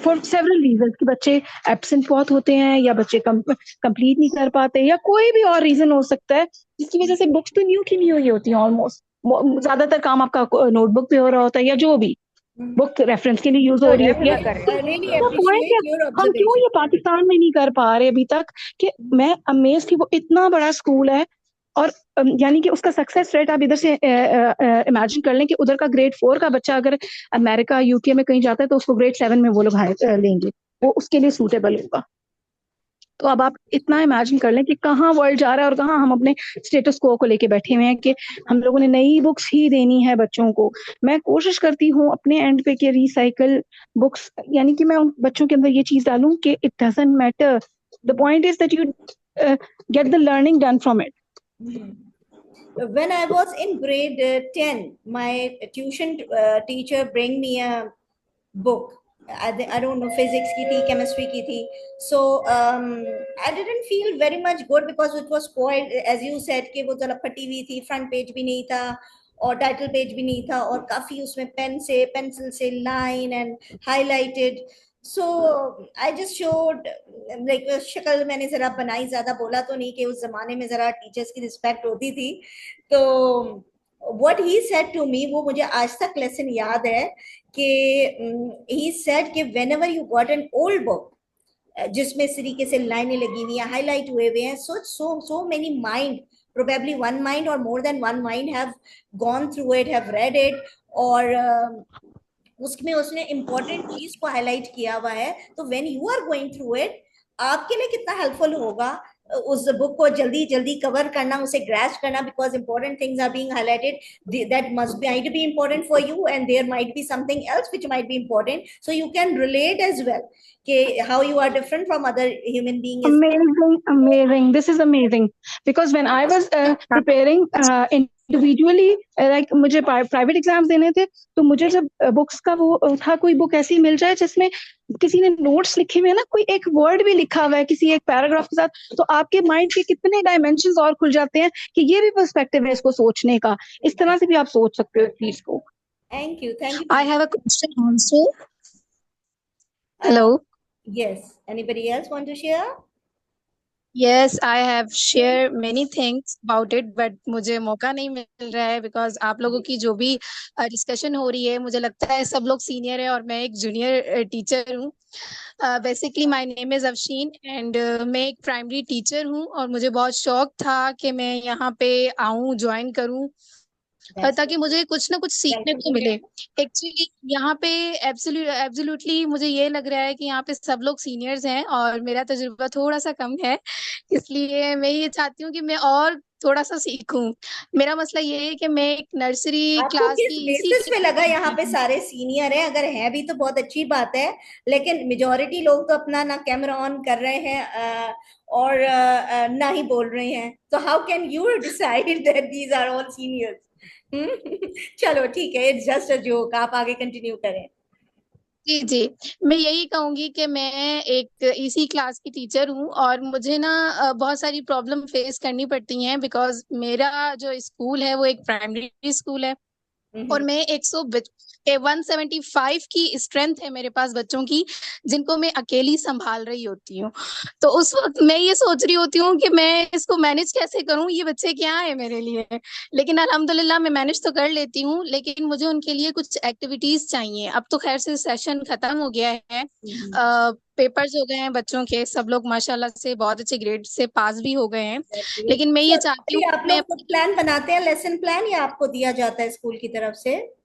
फॉर सेवरल रीजन, कि बच्चे एब्सेंट बहुत होते हैं या बच्चे कंप्लीट नहीं कर पाते या कोई भी और रीजन हो सकता है जिसकी वजह से बुक्स तो न्यू की न्यू ही होती हैं ऑलमोस्ट। ज्यादातर काम आपका नोटबुक पे हो रहा होता है या जो भी बुक रेफरेंस के लिए यूज हो रही है। हम क्यों ये पाकिस्तान में नहीं कर पा रहे अभी तक? कि मैं अमेज थी, वो इतना बड़ा स्कूल है और यानी कि उसका सक्सेस रेट आप इधर से इमेजिन कर लें कि उधर का ग्रेड 4 का बच्चा अगर अमेरिका यूके में कहीं जाता है तो उसको ग्रेड 7 में वो लोग लेंगे, वो उसके लिए सूटेबल होगा। तो अब आप इतना इमेजिन कर लें कि कहाँ वर्ल्ड जा रहा है और कहाँ हम अपने स्टेटस को लेके बैठे हुए हैं कि हम लोगों ने नई बुक्स ही देनी है बच्चों को। मैं कोशिश करती हूँ अपने एंड पे कि रिसाइकल बुक्स, यानी कि मैं उन बच्चों के अंदर ये चीज डालूं कि it doesn't matter, the point is that you get the learning done from it. When I was in grade 10, my tuition teacher bring me a book. I don't know, physics ki thi, chemistry ki thi. So I didn't feel very much good because it was spoiled, as you said कि वो जरा फटी हुई थी, front page भी नहीं था और टाइटल पेज भी नहीं था और काफी उसमें पेंसिल से line and highlighted. So I just showed like शक्ल मैंने जरा बनाई, ज्यादा बोला तो नहीं कि उस जमाने में जरा टीचर्स की रिस्पेक्ट होती थी. तो what he said to me, वो मुझे आज तक लेसन याद है कि ही सेड कि whenever you got an old book जिसमें इस तरीके से लाइनें लगी हुई हैं, हाईलाइट हुए हुए हैं, so many mind, probably one mind or more than one mind have gone through it, have read it, और उसमें उसने इंपॉर्टेंट चीज को हाईलाइट किया हुआ है. तो when you are going through it, आपके लिए कितना हेल्पफुल होगा उस बुक को जल्दी जल्दी कवर करना, उसे ग्रैस्प करना, because important things are being highlighted that must be important for you, and there might be something else which might be important, so you can relate as well कि how you are different from other human being is. Amazing. This is amazing. Because when I was preparing individually, like मुझे private exams देने थे, तो मुझे जब books का वो था, कोई बुक ऐसी मिल जाए जिसमें किसी ने नोट्स लिखे हुए हैं ना, कोई एक वर्ड भी लिखा हुआ है किसी एक पैराग्राफ के साथ, तो आपके माइंड के कितने डायमेंशंस और खुल जाते हैं कि ये भी पर्सपेक्टिव है इसको सोचने का. इस तरह से भी आप सोच सकते हो इस चीज को. Thank you. I have a question also. Hello. Yes. Anybody else want to share? Yes, I have shared many things about it, but मुझे मौका नहीं मिल रहा है because आप लोगों की जो भी डिस्कशन हो रही है, मुझे लगता है सब लोग सीनियर है और मैं एक जूनियर टीचर हूँ. Basically my name is Afsheen and मैं एक प्राइमरी टीचर हूँ और मुझे बहुत शौक था कि मैं यहाँ पे आऊँ, ज्वाइन करूँ, ताकि मुझे कुछ ना कुछ सीखने को मिले. एक्चुअली यहाँ पे एब्सोल्युटली मुझे ये लग रहा है कि यहाँ पे सब लोग सीनियर्स हैं और मेरा तजुर्बा थोड़ा सा कम है, इसलिए मैं ये चाहती हूँ कि मैं और थोड़ा सा सीखूं. मेरा मसला ये है कि मैं एक नर्सरी क्लास की बेसिस पे लगा यहाँ पे सारे सीनियर हैं, अगर है भी तो बहुत अच्छी बात है, लेकिन मेजोरिटी लोग तो अपना ना कैमरा ऑन कर रहे हैं और ना ही बोल रहे हैं. तो how can you decide that these are all seniors? चलो ठीक है, इट्स जस्ट अ जोक, आप आगे कंटिन्यू करें. जी जी, मैं यही कहूंगी कि मैं एक इसी क्लास की टीचर हूँ और मुझे ना बहुत सारी प्रॉब्लम फेस करनी पड़ती हैं बिकॉज मेरा जो स्कूल है वो एक प्राइमरी स्कूल है और मैं 175 की स्ट्रेंथ है मेरे पास बच्चों की, जिनको मैं अकेली संभाल रही होती हूँ. तो उस वक्त मैं ये सोच रही होती हूँ कि मैं इसको मैनेज कैसे करूँ, ये बच्चे क्या है मेरे लिए. लेकिन अल्हम्दुलिल्लाह मैं मैनेज तो कर लेती हूँ, लेकिन मुझे उनके लिए कुछ एक्टिविटीज चाहिए. अब तो खैर से सेशन खत्म हो गया है, पेपर्स हो गए हैं बच्चों के, सब लोग माशाल्लाह से बहुत अच्छे ग्रेड से पास भी हो गए हैं. लेकिन मैं ये चाहती हूँ आप लोग खुद प्लान बनाते हैं लेसन प्लान, या आपको दिया जाता है स्कूल की तरफ से?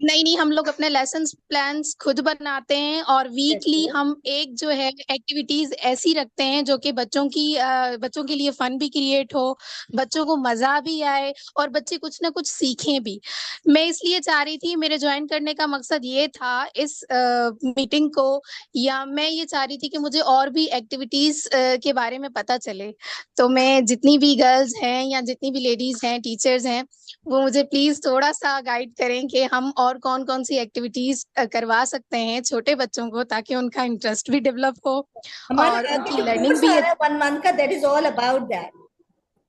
नहीं, हम लोग अपने लेसन प्लान्स खुद बनाते हैं और वीकली हम एक जो है एक्टिविटीज ऐसी रखते हैं जो कि बच्चों के लिए फन भी क्रिएट हो, बच्चों को मजा भी आए और बच्चे कुछ ना कुछ सीखें भी. मैं इसलिए चाह रही थी, मेरे ज्वाइन करने का मकसद ये था इस मीटिंग को, या मैं ये चाह रही थी कि मुझे और भी एक्टिविटीज के बारे में पता चले. तो मैं जितनी भी गर्ल्स हैं या जितनी भी लेडीज हैं, टीचर्स हैं, वो मुझे प्लीज थोड़ा सा गाइड करें कि हम और कौन कौन सी एक्टिविटीज करवा सकते हैं छोटे बच्चों को, ताकि उनका इंटरेस्ट भी डेवलप हो और उनकी लर्निंग भी. 1 month का that is all about that.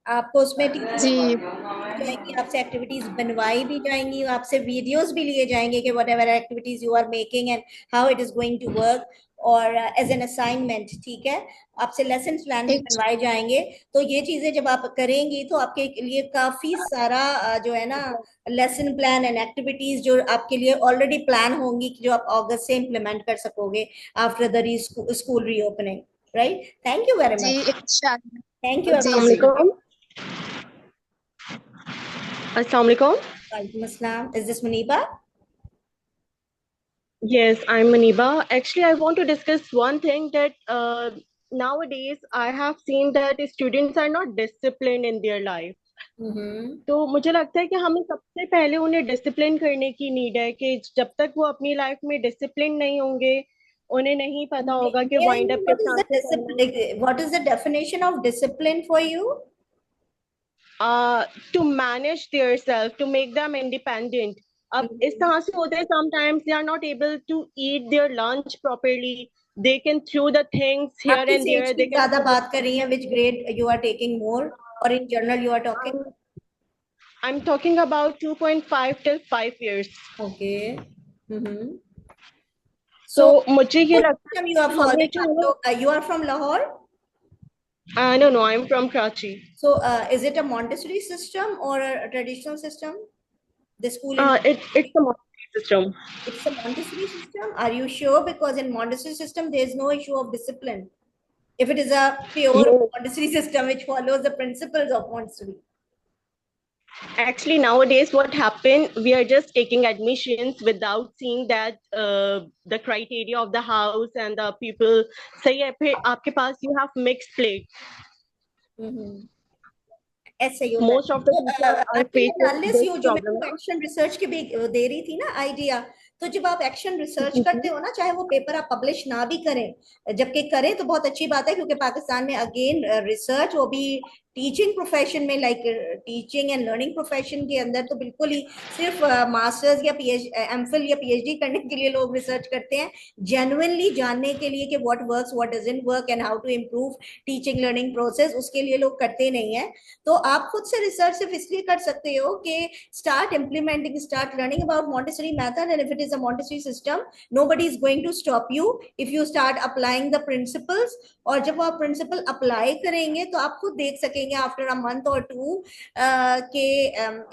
आपको उसमें जी जाएंगी, आपसे एक्टिविटीज बनवाई भी जाएंगी, आपसे वीडियोस भी लिए जाएंगे कि whatever activities you are making and how it is going to work, और एज एन असाइनमेंट. ठीक है, आपसे लेसन प्लान भी बनवाए जाएंगे. तो ये चीजें जब आप करेंगी तो आपके लिए काफी सारा जो है ना लेसन प्लान एंड एक्टिविटीज जो आपके लिए ऑलरेडी प्लान होंगी, जो आप अगस्त से इम्प्लीमेंट कर सकोगे after the school reopening. Right, thank you very much. Thank you. Assalamualaikum. Walaikum Assalam. Is this Muniba? Yes, I'm Maniba. Actually, I want to discuss one thing that nowadays I have seen that students are not disciplined in their life. तो मुझे लगता है कि हमें सबसे पहले उन्हें discipline करने की नीड है कि जब तक वो अपनी लाइफ में डिसिप्लिन नहीं होंगे, उन्हें नहीं पता होगा कि वाइंड अप के What is the साथ क्या करना है. discipline? What is the definition of discipline for you? To manage their self, to make them independent. अब इस तरह से होता है, sometimes they are not able to eat their lunch properly. They can throw the things here आप and किस there. As They की can ज्यादा बात कर रही हैं? Which grade you are taking more, or in general you are talking? I'm talking about 2.5 till 5 years. Okay. So मुझे ये Which लगता system है you are कि following? हमें जो So, you are from Lahore? no, I'm from Karachi. So is it a Montessori system or a traditional system? The school in It's a Montessori system. It's a Montessori system. Are you sure? Because in Montessori system, there is no issue of discipline. If it is a pure Yes. Montessori system which follows the principles of Montessori. Actually, nowadays what happened, we are just taking admissions without seeing that the criteria of the house and the people. सही है, फिर आपके पास you have mixed plate. ऐसे ही होता है. Most of the people are आपने facing analysis this जो मैं problem. एक्शन रिसर्च के भी दे रही थी ना आइडिया, तो जब आप एक्शन रिसर्च करते हो ना, चाहे वो पेपर आप पब्लिश ना भी करें, जबकि करें तो बहुत अच्छी बात है, क्योंकि पाकिस्तान में अगेन रिसर्च, वो भी टीचिंग प्रोफेशन में, like teaching and learning profession के अंदर तो बिल्कुल ही सिर्फ मास्टर्स या एमफिल या पीएचडी करने के लिए लोग रिसर्च करते हैं, जेन्युइनली जानने के लिए कि what works, what doesn't work and how to improve teaching learning process, उसके लिए लोग करते नहीं है. तो आप खुद से रिसर्च सिर्फ इसलिए कर सकते हो कि start implementing, start learning about Montessori method, and if it is a Montessori system, nobody is going to stop you if you start applying the principles. और जब आप प्रिंसिपल अप्लाई करेंगे तो आप खुद देख सकेंगे आफ्टर अ मंथ और टू कि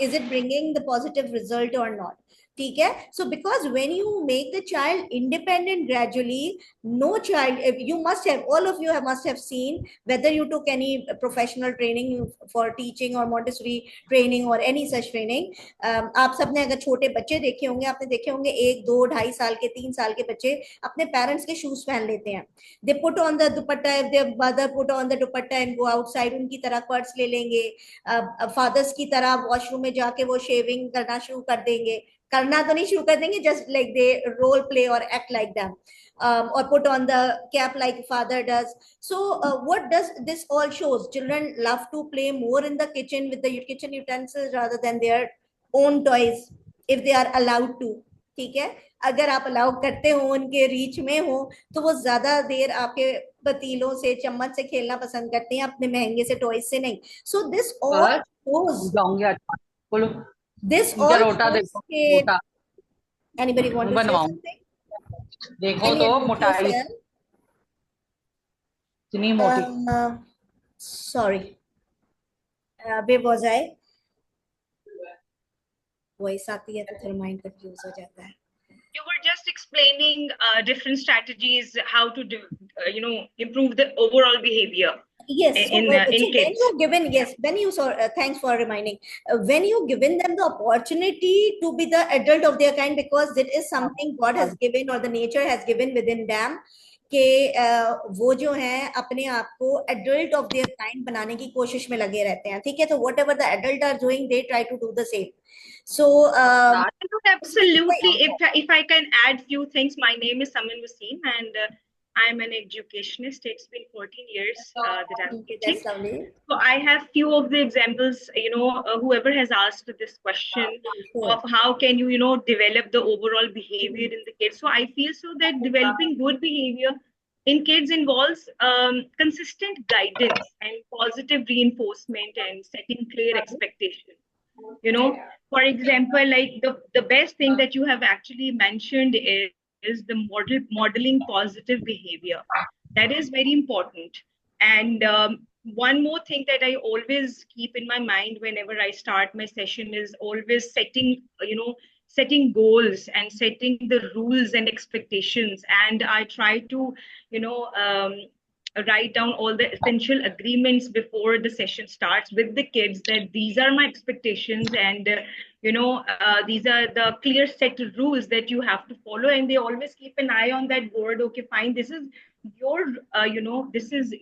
is it bringing the positive result or not. ठीक है. So because when you make the child independent gradually, no child, you must have, all of you must have seen, whether you took any professional training for teaching or Montessori training or any such training, आप सबने अगर छोटे बच्चे देखे होंगे, आपने देखे होंगे 1, 2, 2.5 साल के, 3 साल के बच्चे अपने पेरेंट्स के शूज पहन लेते हैं. They put on the dupatta, if their mother put on the dupatta and go outside, उनकी तरह पर्स ले लेंगे, फादर्स की तरह वॉशरूम में जाके वो शेविंग करना शुरू कर देंगे, करना तो नहीं शुरू कर देंगे, just like they role play or act like them, or put on the cap like father does. So what does this all shows? Children love to play more in the kitchen with the kitchen utensils rather than their own toys, if they are allowed to. ठीक है. अगर आप allow करते हो, उनके reach में हो, तो वो ज्यादा देर आपके पतीलों से, चम्मच से खेलना पसंद करते हैं, अपने महंगे से टॉयज से नहीं. So this all shows, this all shows कि anybody want to say something? देखो तो मोटाई इतनी मोटी. Sorry, where was I? Voice आती है तो फिर माइंड कंफ्यूज हो जाता है. You were just explaining different strategies how to improve the overall behavior. Yes, in when kids. you're given, yes, when you thanks for reminding, when you given them the opportunity to be the adult of their kind, because it is something God has given or the nature has given within them, कि वो जो हैं अपने आप को adult of their kind बनाने की कोशिश में लगे रहते हैं. ठीक है. तो whatever the adult are doing, they try to do the same. So absolutely. If I can add few things, my name is Samin Wasim and I'm an educationist. It's been 14 years that I'm teaching. So I have few of the examples, whoever has asked this question of how can you, develop the overall behavior in the kids. So I feel so that developing good behavior in kids involves consistent guidance and positive reinforcement and setting clear expectations. For example, like the best thing that you have actually mentioned is the modeling positive behavior. That is very important. And one more thing that I always keep in my mind whenever I start my session is always setting goals and setting the rules and expectations. And I try to, write down all the essential agreements before the session starts with the kids, that these are my expectations, and these are the clear set rules that you have to follow. And they always keep an eye on that board. Okay, fine, this is your this is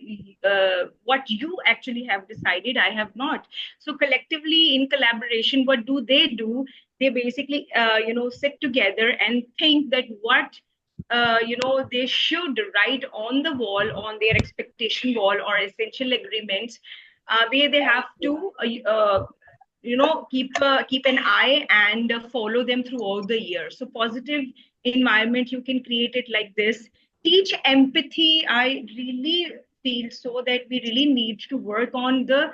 what you actually have decided, I have not. So collectively, in collaboration, what do? They basically sit together and think that what they should write on the wall, on their expectation wall, or essential agreements, where they have to keep an eye and follow them throughout the year. So positive environment, you can create it like this. Teach empathy. I really feel so that we really need to work on the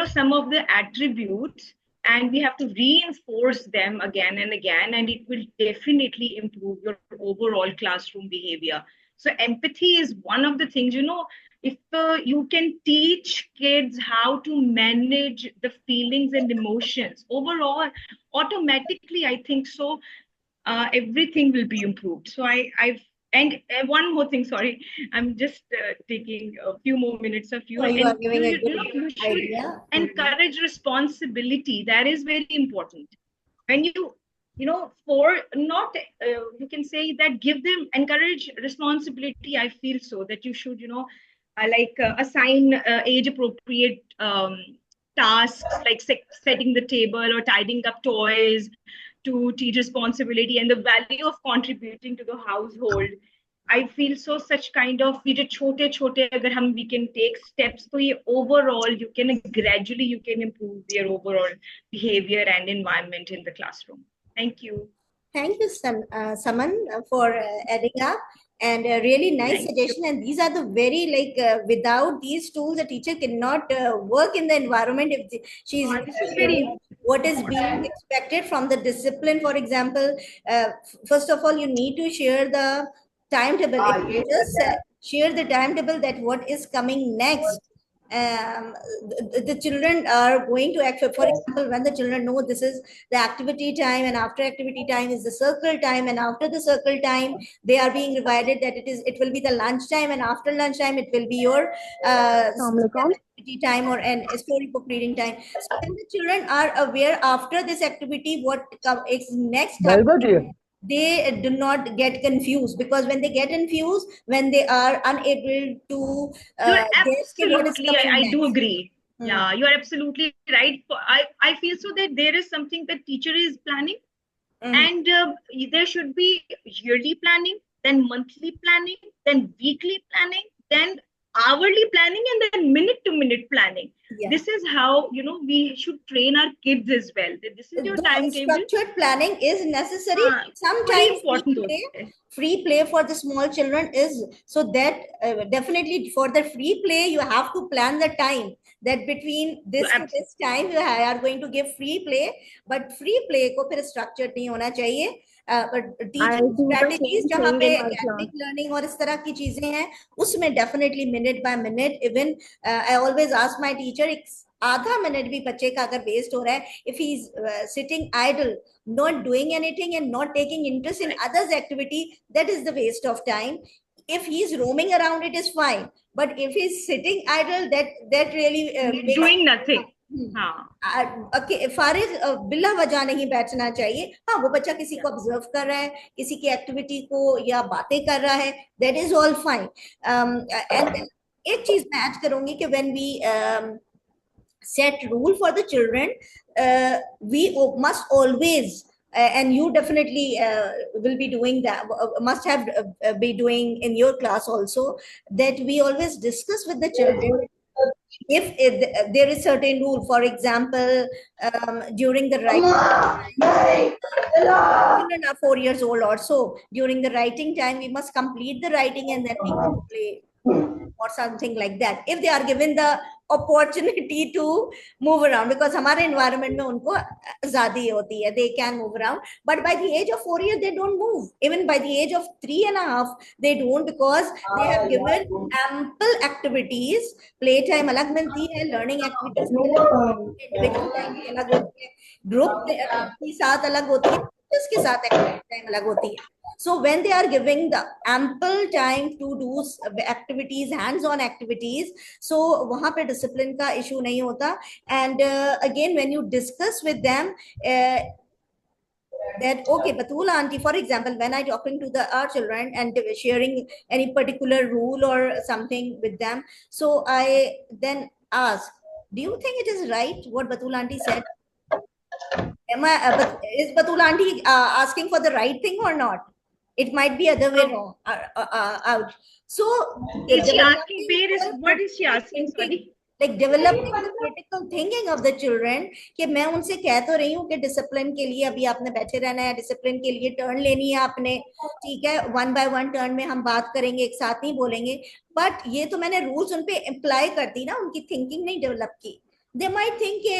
some of the attributes, and we have to reinforce them again and again, and it will definitely improve your overall classroom behavior. So empathy is one of the things. If you can teach kids how to manage the feelings and emotions overall, automatically, I think so, everything will be improved. So I've and one more thing, sorry, I'm just taking a few more minutes of you. So you are giving a good You should idea. encourage responsibility. That is very important. When for not, you can say that give them, encourage responsibility. I feel so that you should, assign age appropriate tasks, like setting the table or tidying up toys, to teach responsibility and the value of contributing to the household. I feel so such kind of we can take steps, so overall you can gradually improve their overall behavior and environment in the classroom. Thank you. Thank you, Saman, for adding up. And a really nice suggestion. And these are the very without these tools, a teacher cannot work in the environment if she is what is being expected from the discipline. For example, first of all, you need to share the timetable. Just share the timetable that what is coming next. The children are going to act. For example, when the children know this is the activity time, and after activity time is the circle time, and after the circle time they are being divided that it will be the lunch time, and after lunch time it will be your activity time or an storybook reading time. So when the children are aware after this activity what is next, they do not get confused, because when they get confused, when they are unable to absolutely, I do agree. Yeah, you are absolutely right. I feel so that there is something that teacher is planning, and there should be yearly planning, then monthly planning, then weekly planning, then hourly planning, and then minute to minute planning. This is how we should train our kids as well. This is your timetable. Structured planning is necessary. Sometimes free play for the small children is so that definitely for the free play you have to plan the time, that between this to this time you are going to give free play, but free play को फिर structured नहीं होना चाहिए. Teaching strategies जहाँ पे academic learning और इस तरह की चीजें हैं उसमें definitely minute by minute. Even I always ask my teacher, आधा मिनट भी बच्चे का अगर वेस्ट हो रहा है, if he is sitting idle, not doing anything and not taking interest in others activity, that is the waste of time. If he is roaming around, it is fine, but if he is sitting idle, that really doing nothing. फारिग बिला वजह नहीं बैठना चाहिए. हाँ, वो बच्चा किसी को ऑब्जर्व कर रहा है, किसी की एक्टिविटी को या बातें कर रहा है, that is all fine. And एक चीज मैं ऐड करूंगी कि when we set rule for the children, we must always and you definitely will be doing that, must have be doing in your class also, that we always discuss with the children if there is certain rule. For example, during the writing, children are 4 years old or so, during the writing time we must complete the writing and then we can play or something like that, if they are given the opportunity to move around, because हमारे environment में उनको आजादी होती है, they can move around, but by the age of 4 years they don't move. Even by the age of 3.5 they don't, because they have given ample activities. Playtime अलग मिलती है, learning activities individual time अलग होती है, group के साथ अलग होती है. उसके साथ टाइम अलग होती है. So when they are giving the ample time to do activities, hands-on activities, so वहाँ पे discipline का issue नहीं होता. And again, when you discuss with them that, okay, Batula auntie, for example, when I talking to our children and sharing any particular rule or something with them, so I then ask, do you think it is right what Batula auntie said? Is Batula auntie asking for the right thing or not? It might be other way wrong out. So is she asking, what is she asking? Sorry. Like developing the critical thinking of the children, कि मैं उनसे कह तो रही हूँ कि discipline के लिए अभी आपने बैठे रहना है, डिसिप्लिन के लिए टर्न लेनी है आपने, ठीक है, 1 by 1 टर्न में हम बात करेंगे, एक साथ नहीं बोलेंगे, बट ये तो मैंने रूल्स उन पे अप्लाई कर दी ना, उनकी थिंकिंग नहीं डेवलप की. They might think कि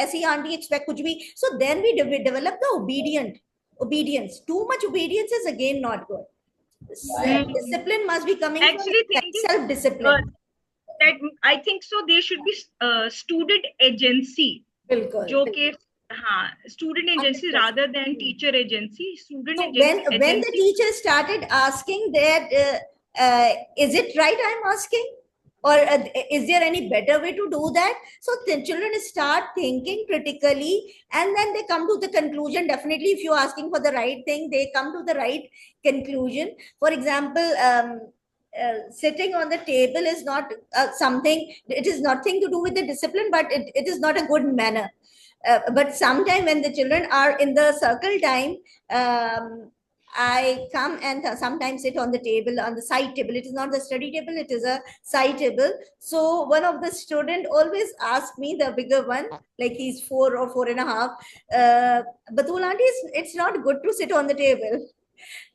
ऐसी आंटी एक्सपेक्ट कुछ भी. So then we develop the obedience. Too much obedience is again not good. Discipline must be coming actually from self-discipline. That I think so there should be student agency, जो कि student agency rather than teacher agency. Student so agency. When the teacher started asking that, is it right I'm asking, or is there any better way to do that? So the children start thinking critically, and then they come to the conclusion. Definitely, if you're asking for the right thing, they come to the right conclusion. For example, sitting on the table is not something, it is nothing to do with the discipline, but it is not a good manner. But sometime when the children are in the circle time, I come and sometimes sit on the table, on the side table. It is not the study table, it is a side table. So one of the student always asks me, the bigger one, like he's 4 or 4.5, Batul auntie, it's not good to sit on the table.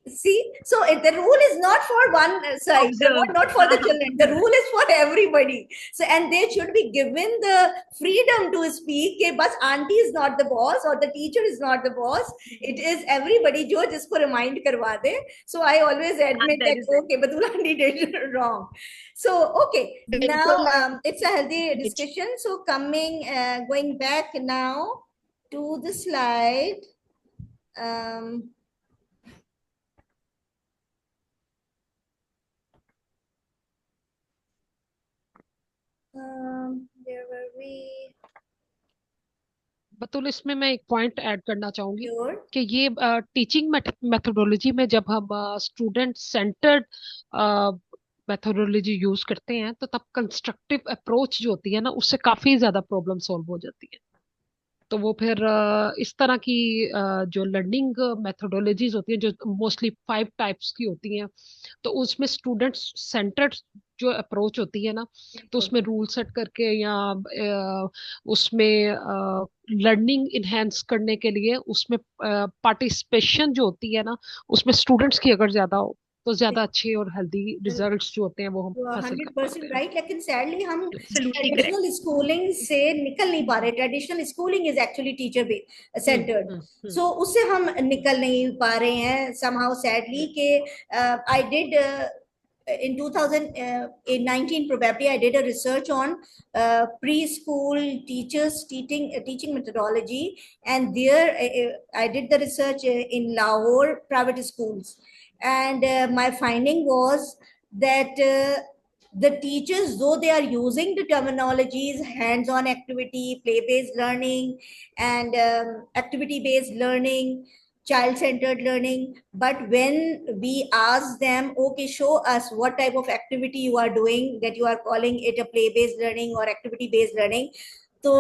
See, so the rule is not for one side, not for the children. The rule is for everybody. So, and they should be given the freedom to speak. Ke bas auntie is not the boss or the teacher is not the boss. It is everybody. Jo jisko remind karwa de. So I always admit that okay, Batul auntie did wrong. So okay, now it's a healthy discussion. So going back now to the slide. Where were we? Batul इसमें मैं एक point add करना चाहूंगी कि ये teaching methodology में जब हम स्टूडेंट सेंटर्ड मेथोडोलॉजी यूज करते हैं तो तब कंस्ट्रक्टिव अप्रोच जो होती है ना उससे काफी ज्यादा प्रॉब्लम सॉल्व हो जाती है. तो वो फिर इस तरह की जो लर्निंग मेथोडोलॉजीज होती है जो मोस्टली 5 टाइप्स की होती हैं, तो उसमें स्टूडेंट सेंटर्ड जो अप्रोच होती है ना, तो उसमें रूल सेट करके या उसमें लर्निंग इनहेंस करने के लिए उसमें पार्टिसिपेशन जो होती है ना उसमें स्टूडेंट्स की अगर ज्यादा हो तो ज्यादा अच्छे और हेल्दी रिजल्ट्स जो होते हैं वो हम 100% राइट. लेकिन सैडली हम ट्रेडिशनल स्कूलिंग से निकल नहीं पा रहे. Traditional schooling is actually teacher centred, so उससे हम निकल नहीं पा रहे हैं somehow sadly. के I did in 2019 probably I did a research on preschool teachers teaching methodology, and there I did the research in Lahore private schools. And my finding was that the teachers, though they are using the terminologies hands-on activity, play-based learning, and activity-based learning, child-centered learning, but when we ask them, okay, show us what type of activity you are doing that you are calling it a play-based learning or activity-based learning, तो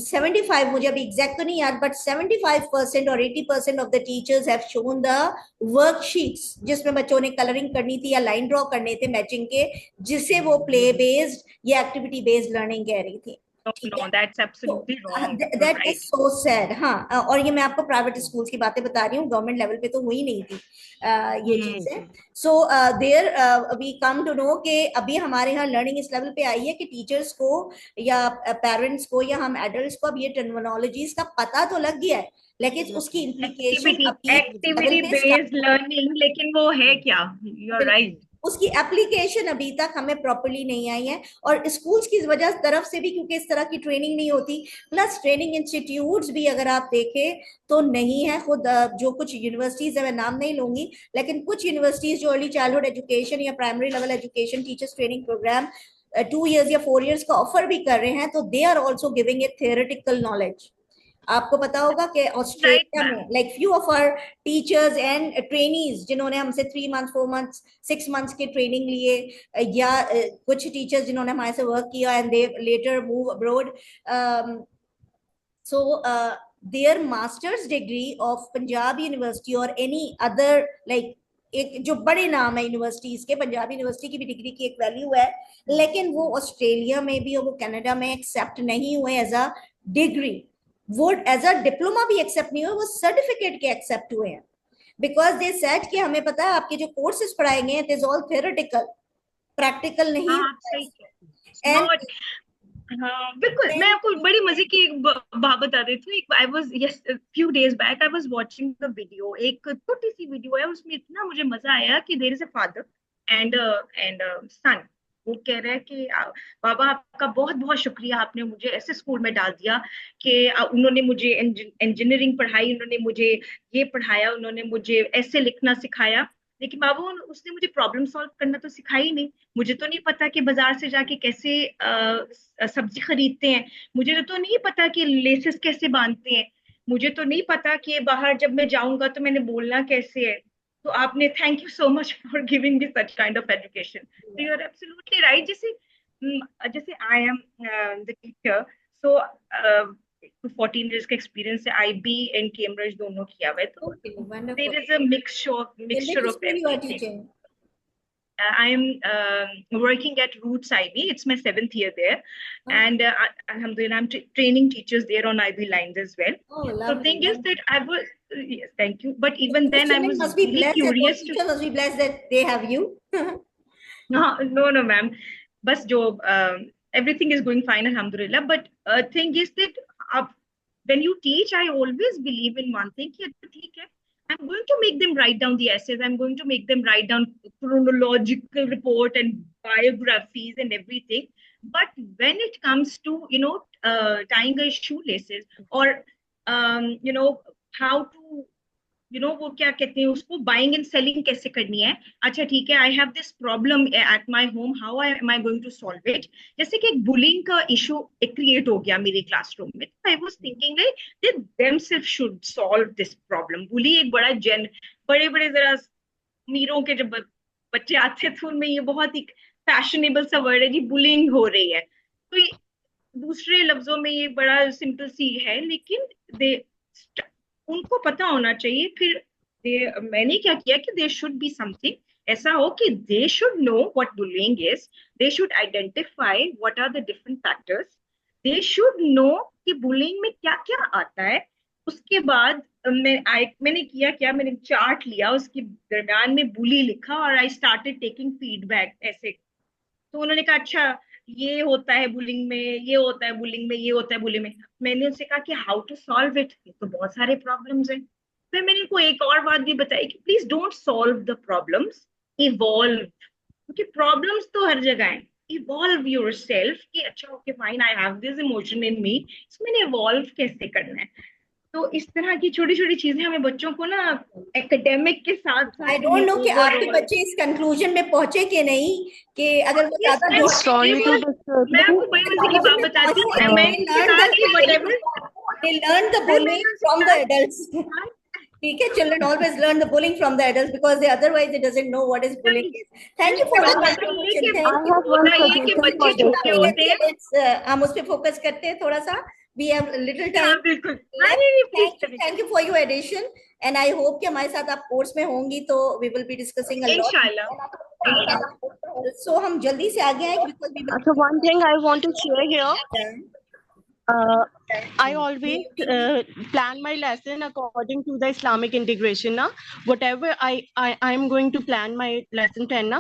75, मुझे अभी exact तो नहीं याद, but 75% और 80% of the teachers have shown the worksheets जिसमें बच्चों ने कलरिंग करनी थी या लाइन ड्रॉ करने थे मैचिंग के, जिसे वो प्ले बेस्ड या एक्टिविटी बेस्ड लर्निंग कह रही थी. No, that's absolutely wrong. That is so sad. हाँ, और ये मैं आपको प्राइवेट स्कूल्स की बातें बता रही हूँ, गवर्नमेंट लेवल पे तो हुई नहीं थी ये चीजें. So there we come to know कि अभी हमारे यहाँ लर्निंग इस लेवल पे आई है कि टीचर्स को या पेरेंट्स को या हम एडल्ट्स को अब ये टर्मिनोलॉजीज का पता तो लग गया है, लेकिन उसकी इम्प्लीकेशन एक्टिविटी बेस्ड लर्निंग, लेकिन वो है क्या? You are right. उसकी एप्लीकेशन अभी तक हमें प्रॉपर्ली नहीं आई है, और स्कूल्स की वजह तरफ से भी, क्योंकि इस तरह की ट्रेनिंग नहीं होती, प्लस ट्रेनिंग इंस्टीट्यूट्स भी अगर आप देखें तो नहीं है। खुद जो कुछ यूनिवर्सिटीज है, मैं नाम नहीं लूंगी, लेकिन कुछ यूनिवर्सिटीज जो अर्ली चाइल्डहुड एजुकेशन या primary level education teachers training program 2 years या 4 years का ऑफर भी कर रहे हैं, तो they are also giving a theoretical knowledge. आपको पता होगा कि ऑस्ट्रेलिया में like few of our teachers and trainees जिन्होंने हमसे 3 months 4 months 6 months की ट्रेनिंग लिए, या कुछ टीचर्स जिन्होंने हमारे से वर्क किया and they later move abroad, so their master's degree of Punjab University or any other like एक जो बड़े नाम है यूनिवर्सिटीज के, पंजाब यूनिवर्सिटी की भी डिग्री की एक वैल्यू है, लेकिन वो ऑस्ट्रेलिया में भी और वो कनाडा में एक्सेप्ट नहीं हुए एज अ डिग्री, वो एज अ डिप्लोमा भी एक्सेप्ट नहीं हुए, वो सर्टिफिकेट के एक्सेप्ट हुए हैं, बिकॉज दे सेड कि हमें पता है आपके जो कोर्सेज पढ़ाएंगे it is all theoretical, practical नहीं। एंड हाँ बिल्कुल, मैं आपको बड़ी मजे की एक बात बता देती हूँ। I was yes few days back I was watching the video, एक छोटी सी वीडियो है, उसमें इतना मुझे मजा आया कि there is a father and son, वो कह रहा है कि बाबा आपका बहुत बहुत शुक्रिया, आपने मुझे ऐसे स्कूल में डाल दिया कि उन्होंने मुझे इंजीनियरिंग पढ़ाई, उन्होंने मुझे ये पढ़ाया, उन्होंने मुझे ऐसे लिखना सिखाया, लेकिन बाबू उसने मुझे प्रॉब्लम सॉल्व करना तो सिखाया ही नहीं। मुझे तो नहीं पता कि बाजार से जाके कैसे सब्जी खरीदते हैं, मुझे तो नहीं पता कि लेसेस कैसे बांधते हैं, मुझे तो नहीं पता कि बाहर जब मैं जाऊंगा तो मैंने बोलना कैसे है। तो आपने thank you so much for giving me such kind of education. You are absolutely right. जैसे I am the teacher, so 14 years का एक्सपीरियंस है, IB एंड कैम्ब्रिज दोनों किया हुआ है, तो there is a mixture of everything. I am working at Roots IB. It's my 7th year there, and alhamdulillah, I'm training teachers there on IB lines as well. So the thing is that I was yes, thank you. But even then, I was really curious to. Must be blessed that they have you. No, ma'am. Bas jo everything is going fine, alhamdulillah. But thing is that when you teach, I always believe in one thing. I'm going to make them write down the essays. I'm going to make them write down chronological report and biographies and everything. But when it comes to, tying a shoelaces or, how to, वो क्या कहते हैं उसको, buying and selling कैसे करनी है, अच्छा ठीक है, I have this problem at my home, how am I going to solve it. जैसे कि एक बुलिंग का इशू क्रिएट हो गया मेरे क्लासरूम में, I was thinking like they themselves should solve this problem. Bully एक बड़ा बड़े बड़े जरा मीरों के जब बच्चे आते थे उनमें ये बहुत ही फैशनेबल सा वर्ड है जी, बुलिंग हो रही है। तो दूसरे लफ्जों में ये बड़ा सिंपल सी है, लेकिन उनको पता होना चाहिए। फिर मैंने क्या किया कि दे शुड बी समथिंग ऐसा हो कि they should know what bullying is, they should identify what are the different factors, they should know कि बुलिंग में क्या क्या आता है। उसके बाद मैंने किया क्या, मैंने चार्ट लिया, उसके दरम्यान में बुली लिखा और आई स्टार्टेड टेकिंग फीडबैक ऐसे। तो उन्होंने कहा अच्छा ये होता है बुलिंग में, ये होता है बुलिंग में, ये होता है बुलिंग में। मैंने उनसे कहा कि हाउ टू सॉल्व इट, ये तो बहुत सारे प्रॉब्लम्स हैं। फिर मैंने उनको एक और बात भी बताई कि please don't solve the problems, evolve, क्योंकि प्रॉब्लम्स तो हर जगह हैं। इवॉल्व योरसेल्फ कि अच्छा okay fine I have this emotion in me, इसमें इवॉल्व कैसे करना है। तो इस तरह की छोटी छोटी चीजें हमें बच्चों को ना एकेडमिक के साथ आई डोंट नो कि आपके बच्चे इस कंक्लूजन में पहुंचे कि नहीं, कि अगर वो ज्यादा मैं आपको बड़ी मजे की बात बताती हूँ, मैंने कहा कि whatever they learn the bullying from the adults. ठीक है, children always learn the bullying from the adults because they otherwise they doesn't know what is bullying is. Thank you for the contribution. हम उस पे focus करते हैं थोड़ा सा, we have a little time. Thank you for your addition and I hope कि हमारे साथ आप कोर्स में होंगी तो we will be discussing a lot. इंशाल्लाह. So हम जल्दी से आगे आए because we will. So one thing I want to share here. I always plan my lesson according to the Islamic integration. Whatever I am going to plan my lesson 10,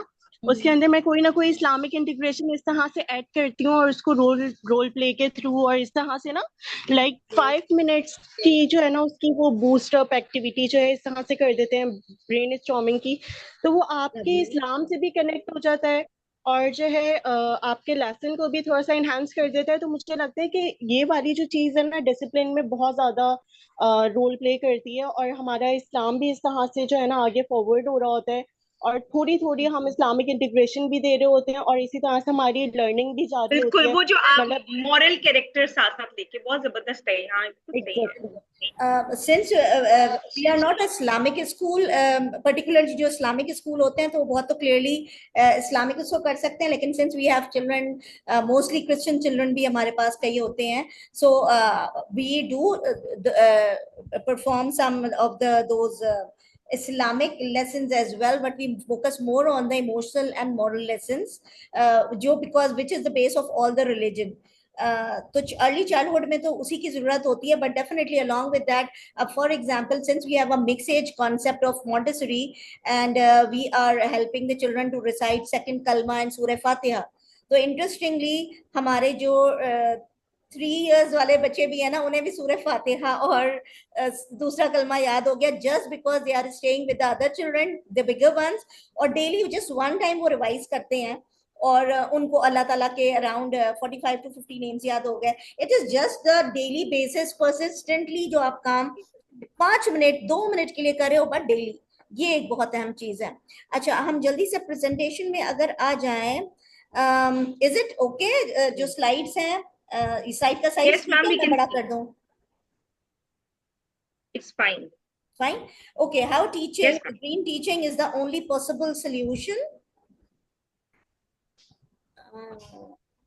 उसके अंदर मैं कोई ना कोई इस्लामिक इंटीग्रेशन इस तरह से add करती हूँ और उसको रोल प्ले के थ्रू और इस तरह से ना लाइक 5 मिनट्स की जो है ना उसकी वो बूस्ट अप एक्टिविटी जो है इस तरह से कर देते हैं ब्रेन स्टॉर्मिंग की, तो वो आपके इस्लाम से भी कनेक्ट हो जाता है और जो है आपके लेसन को भी थोड़ा सा इनहेंस कर देता है। तो मुझे लगता है कि ये वाली जो चीज़ है ना डिसिप्लिन में बहुत ज़्यादा रोल प्ले करती है और हमारा इस्लाम भी इस तरह से जो है ना आगे फॉरवर्ड हो रहा होता है और थोड़ी थोड़ी हम इस्लामिक इंटीग्रेशन भी दे रहे होते हैं और इसी तरह से हमारी लर्निंग भी जारी होती बिल्कुल, है। वो जो आप मतलब मॉरल कैरेक्टर साथ साथ लेके बहुत जबरदस्त है यहाँ। Since we are not Islamic school, particularly जो Islamic school होते हैं तो बहुत तो clearly Islamic उसको कर सकते हैं, लेकिन since we have children, mostly Christian children भी हमारे पास कई होते हैं, so we do perform some of those Islamic lessons as well, but we focus more on the emotional and moral lessons, which is the base of all the religion. तो early childhood में तो उसी की जरूरत होती है, but definitely along with that, for example since we have a mix age concept of Montessori and we are helping the children to recite second कलमा and सूरह फातिहा, तो इंटरेस्टिंगली हमारे जो 3 years वाले बच्चे भी है ना, उन्हें भी सूरह फातिहा और दूसरा कलमा याद हो गया, just because they are staying with the other children the bigger ones, और डेली जस्ट वन टाइम वो रिवाइज करते हैं और उनको अल्लाह ताला के अराउंड 45 to 50 नेम्स याद हो गए। It is just the daily basis persistently जो आप काम 5 मिनट 2 मिनट के लिए कर रहे हो, बट डेली, ये एक बहुत अहम चीज है। अच्छा, हम जल्दी से प्रेजेंटेशन में अगर आ जाएं, इज इट ओके? जो स्लाइड्स हैं, स्लाइड का size Yes, ma'am, we can बड़ा see. कर दूं? It's fine. Fine. Okay, how teaching, Yes, ma'am. green teaching is the only possible solution.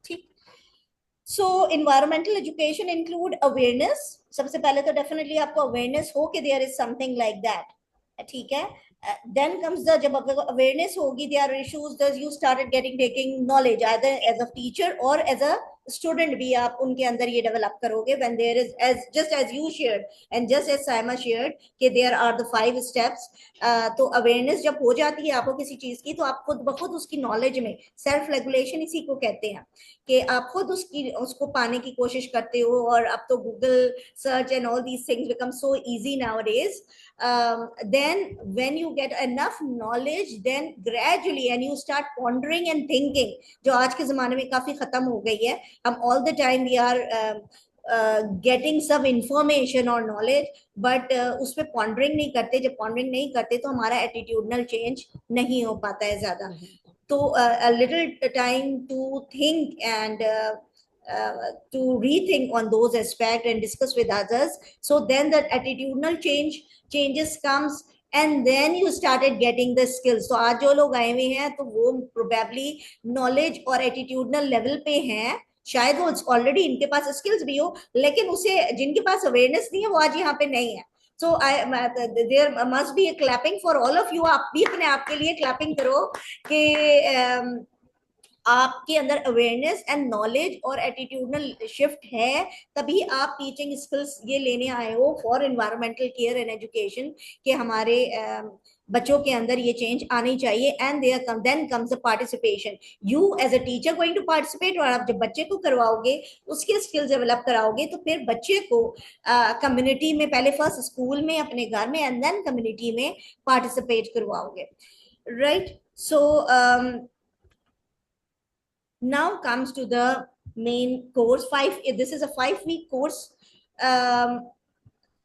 ठीक। So environmental education include awareness. सबसे पहले तो definitely आपको awareness हो कि there is something like that, ठीक है। Then comes the, जब awareness होगी, there are issues, thus you started taking knowledge either as a teacher or as a student भी आप उनके अंदर ये डेवलप करोगे when there is, as you shared and just as Saima shared कि there are the 5 steps, तो awareness जब हो जाती है आपको किसी चीज की, तो आप खुद ब खुद उसकी नॉलेज में सेल्फ रेगुलेशन इसी को कहते हैं कि आप खुद उसको पाने की कोशिश करते हो, और अब तो Google search and all these things become so easy nowadays. then when you get enough knowledge, then gradually and you start pondering and thinking, जो आज के जमाने में काफी खत्म हो गई है, हम all the time we are getting some information or knowledge, but उस पे pondering नहीं करते, जब pondering नहीं करते तो हमारा attitudinal change नहीं हो पाता है ज्यादा, तो a little time to think and to rethink on those aspects and discuss with others, so then the attitudinal changes comes and then you started getting the skills. तो आज जो लोग आए हुए हैं तो वो probably knowledge और attitudinal level पे हैं, शायद वो ऑलरेडी इनके पास स्किल्स भी हो, लेकिन उसे जिनके पास अवेयरनेस नहीं है वो आज यहाँ पे नहीं है। So there must be a clapping for all of you. आप भी अपने आप के लिए clapping करो कि आपके अंदर अवेयरनेस एंड नॉलेज और एटीट्यूडनल शिफ्ट है, तभी आप टीचिंग स्किल्स ये लेने आए हो for environmental care and education, कि हमारे बच्चों के अंदर ये चेंज आनी चाहिए। And then comes the participation, you as a teacher going to participate, और आप जब बच्चे को करवाओगे उसके स्किल्स डेवलप कराओगे, तो फिर बच्चे को कम्युनिटी में, पहले फर्स्ट स्कूल में, अपने घर में, एंड देन कम्युनिटी में पार्टिसिपेट करवाओगे, right. So now comes to the main course. This is a 5-week course,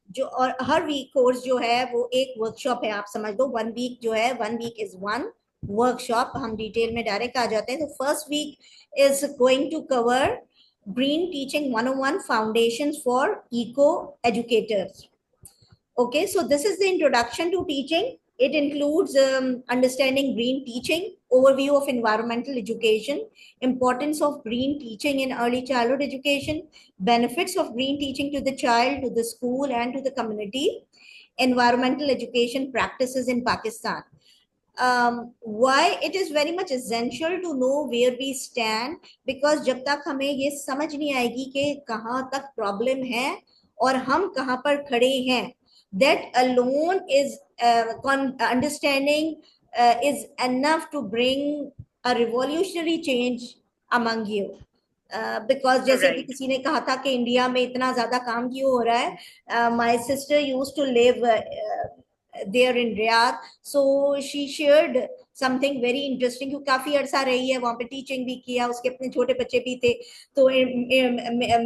जो, और हर वीक कोर्स जो है वो एक वर्कशॉप है, आप समझ लो 1 वीक जो है, 1 वीक इज 1 वर्कशॉप। हम डिटेल में डायरेक्ट आ जाते हैं। तो first week is going to cover green teaching 101 foundations for eco educators. Okay, so this is the introduction to teaching. It includes understanding green teaching, overview of environmental education, importance of green teaching in early childhood education, benefits of green teaching to the child, to the school, and to the community, environmental education practices in Pakistan. Why it is very much essential to know where we stand, because जब तक हमें ये समझ नहीं आएगी कि कहाँ तक प्रॉब्लम है और हम कहाँ पर खड़े हैं, that alone is understanding is enough to bring a revolutionary change among you. Because जैसे कि किसी ने कहा था कि इंडिया में इतना ज्यादा काम क्यों हो रहा है. My sister used to live there in Riyadh, so she shared something very interesting. क्योंकि काफी अरसा रही है वहां पे, टीचिंग भी किया, उसके अपने छोटे बच्चे भी थे, तो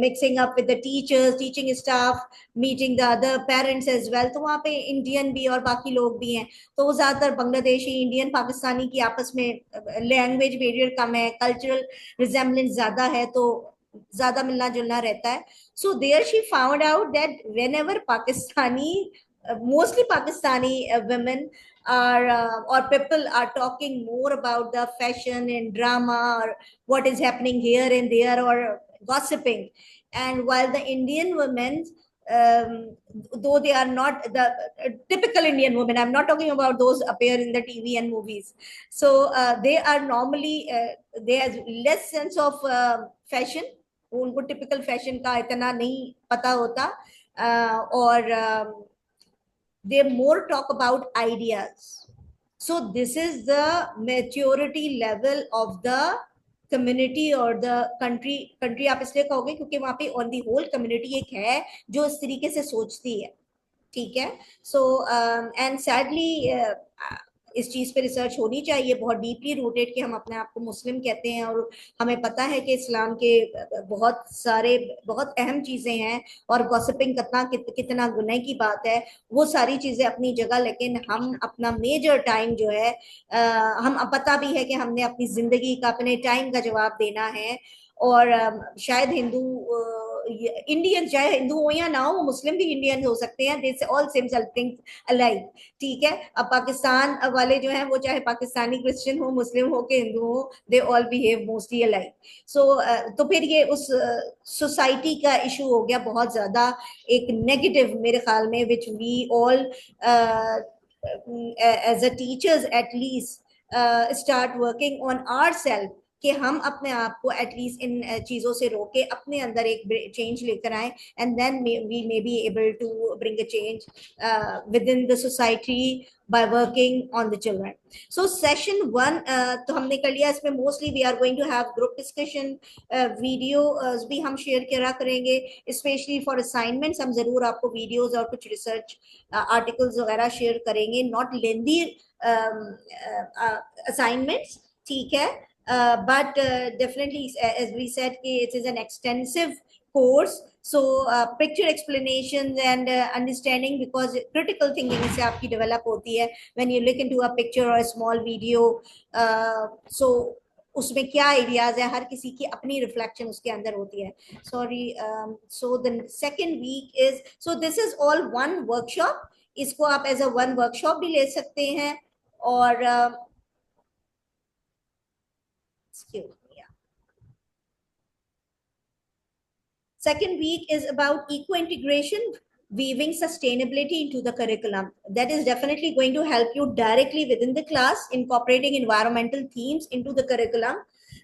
mixing up with the teachers, teaching staff, meeting the other parents as well. तो वहाँ पे इंडियन भी और बाकी लोग भी हैं, तो वो ज्यादातर बांग्लादेशी, इंडियन, पाकिस्तानी की आपस में लैंग्वेज बैरियर कम है, कल्चरल रिजेम्बलेंस ज्यादा है, तो ज्यादा मिलना जुलना रहता है. So there she found out that whenever Pakistani, mostly Pakistani women are or people are talking more about the fashion and drama or what is happening here and there, or gossiping. And while the Indian women, though they are not the typical Indian women, I'm not talking about those appear in the TV and movies, so they are normally they have less sense of fashion. उनको typical fashion का इतना नहीं पता होता, और they more talk about ideas. So this is the maturity level of the community or the country आप इसलिए कहोगे क्योंकि वहां पे on the whole community एक है जो इस तरीके से सोचती है. ठीक है. सो एंड सैडली इस चीज पे रिसर्च होनी चाहिए, बहुत डीपली रूटेड, कि हम अपने आप को मुस्लिम कहते हैं और हमें पता है कि इस्लाम के बहुत सारे बहुत अहम चीजें हैं, और गॉसिपिंग कितना गुनाह की बात है, वो सारी चीजें अपनी जगह. लेकिन हम अपना मेजर टाइम जो है, हम पता भी है कि हमने अपनी जिंदगी का, अपने टाइम का जवाब देना है. और शायद हिंदू इंडियन, चाहे हिंदू हो या ना हो, मुस्लिम भी इंडियन हो सकते हैं, they all same something alike. ठीक है. अब पाकिस्तान वाले जो हैं वो चाहे पाकिस्तानी क्रिश्चियन हो, मुस्लिम हो के हिंदू हो, they all behave mostly alike. So तो फिर ये उस सोसाइटी का इशू हो गया बहुत ज्यादा एक नेगेटिव मेरे ख्याल में, which we all as a teachers at least start working on ourself, कि हम अपने आप को एटलीस्ट इन चीजों से रोके अपने अंदर एक चेंज लेकर आए, and then we may be able to bring a change with in the society by working on the children. So session 1 तो हमने कर लिया. इसमें mostly we are going to have group discussion, video भी हम share करा करेंगे, especially for assignments. हम जरूर आपको videos और कुछ research articles वगैरह शेयर करेंगे, not lengthy assignments. ठीक है. But definitely, as we said, it is an extensive course, so picture explanations and understanding, because critical thinking इससे आपकी develop होती है when you look into a picture or a small video. So उसमें क्या ideas है, हर किसी की अपनी रिफ्लेक्शन उसके अंदर होती है. Sorry. So the second week is, so this is all one workshop. इसको आप एज अ वन वर्कशॉप भी ले सकते हैं. और excuse me, yeah. Second week is about eco-integration, weaving sustainability into the curriculum. That is definitely going to help you directly within the class, incorporating environmental themes into the curriculum.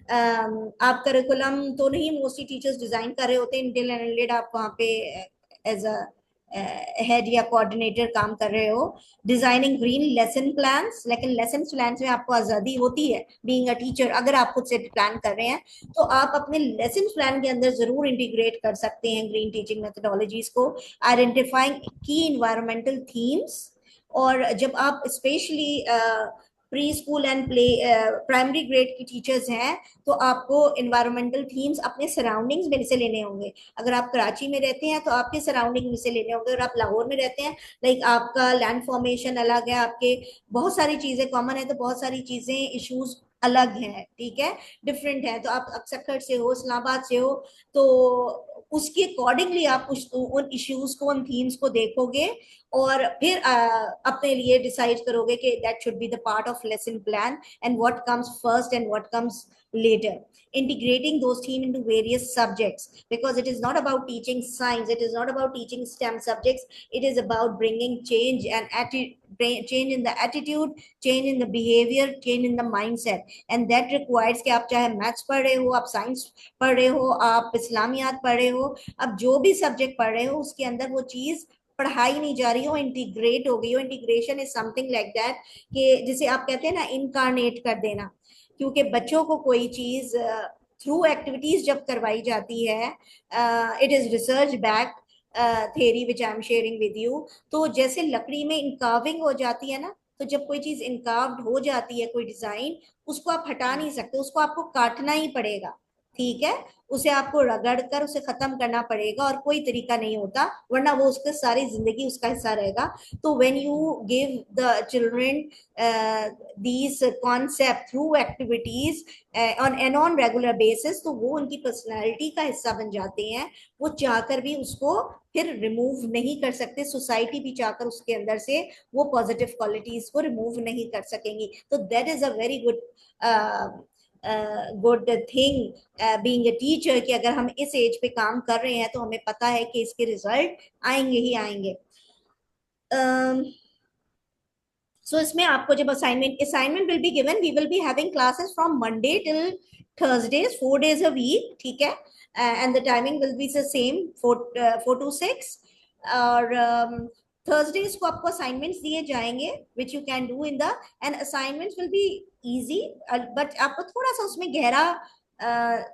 आप curriculum तो नहीं mostly teachers design कर रहे होते हैं, until and unless आप वहाँ पे as a हेड या कोऑर्डिनेटर काम कर रहे हो. डिजाइनिंग ग्रीन लेसन प्लान्स, लेकिन लेसन प्लान्स में आपको आजादी होती है बीइंग अ टीचर. अगर आप खुद से प्लान कर रहे हैं तो आप अपने लेसन प्लान के अंदर जरूर इंटीग्रेट कर सकते हैं ग्रीन टीचिंग मेथोडोलॉजीज को. आइडेंटिफाइंग की इन्वायरमेंटल थीम्स, और जब आप specially pre school and play primary grade की टीचर्स हैं तो आपको इन्वायरमेंटल थीम्स अपने सराउंडिंग्स में से लेने होंगे. अगर आप कराची में रहते हैं तो आपके सराउंडिंग में से लेने होंगे, और आप लाहौर में रहते हैं, लाइक आपका लैंड फॉर्मेशन अलग है, आपके बहुत सारी चीजें कॉमन है, तो बहुत सारी चीजें इश्यूज अलग हैं. ठीक है. डिफरेंट है. तो आप अक्सर से हो, इस्लामाबाद से हो, तो उसके अकॉर्डिंगली आप उन इश्यूज को, उन थीम्स को देखोगे और फिर अपने लिए डिसाइड करोगे कि that should be the part of lesson plan, and what comes first and what comes later. Integrating those themes into various subjects, because it is not about teaching science, it is not about teaching STEM subjects, it is about bringing change and change in the attitude, change in the behavior, change in the mindset, and that requires कि आप चाहे maths पढ़ रहे हो, आप science पढ़ रहे हो, आप इस्लामियात पढ़ रहे हो, आप जो भी सब्जेक्ट पढ़ रहे हो उसके अंदर वो चीज पढ़ाई नहीं जा रही हो, इंटीग्रेट हो गई हो। Integration is something like that कि जिसे आप कहते हैं ना इनकारनेट कर देना, क्योंकि बच्चों को कोई चीज थ्रू एक्टिविटीज जब करवाई जाती है, it is research back theory which I am sharing with you। तो जैसे लकड़ी में इनकाविंग हो जाती है ना, तो जब कोई चीज इनकाव्ड हो जाती है, कोई डिजाइन, उसको आप हटा नहीं सकते, उसको आपको काटना ही पड़ेगा, ठीक है। उसे आपको रगड़ कर उसे खत्म करना पड़ेगा, और कोई तरीका नहीं होता, वरना वो उसके सारी जिंदगी उसका हिस्सा रहेगा। तो when you give the children these concept through activities on regular basis, तो वो उनकी पर्सनालिटी का हिस्सा बन जाते हैं। वो चाहकर भी उसको फिर रिमूव नहीं कर सकते, सोसाइटी भी चाहकर उसके अंदर से वो पॉजिटिव क्वालिटीज को रिमूव नहीं कर सकेंगी। तो that is a very good thing being a teacher, कि अगर हम इस एज पे काम कर रहे हैं तो हमें पता है कि इसके रिजल्ट आएंगे ही आएंगे। सो इसमें आपको जब assignment will be given, we will be having classes from Monday till Thursdays, 4 days a week, ठीक है। And the timing will be the same, 4 to 6। और थर्सडेज को आपको असाइनमेंट्स दिए जाएंगे which you can do in the, and assignments will be easy, but आपको थोड़ा सा उसमें गहरा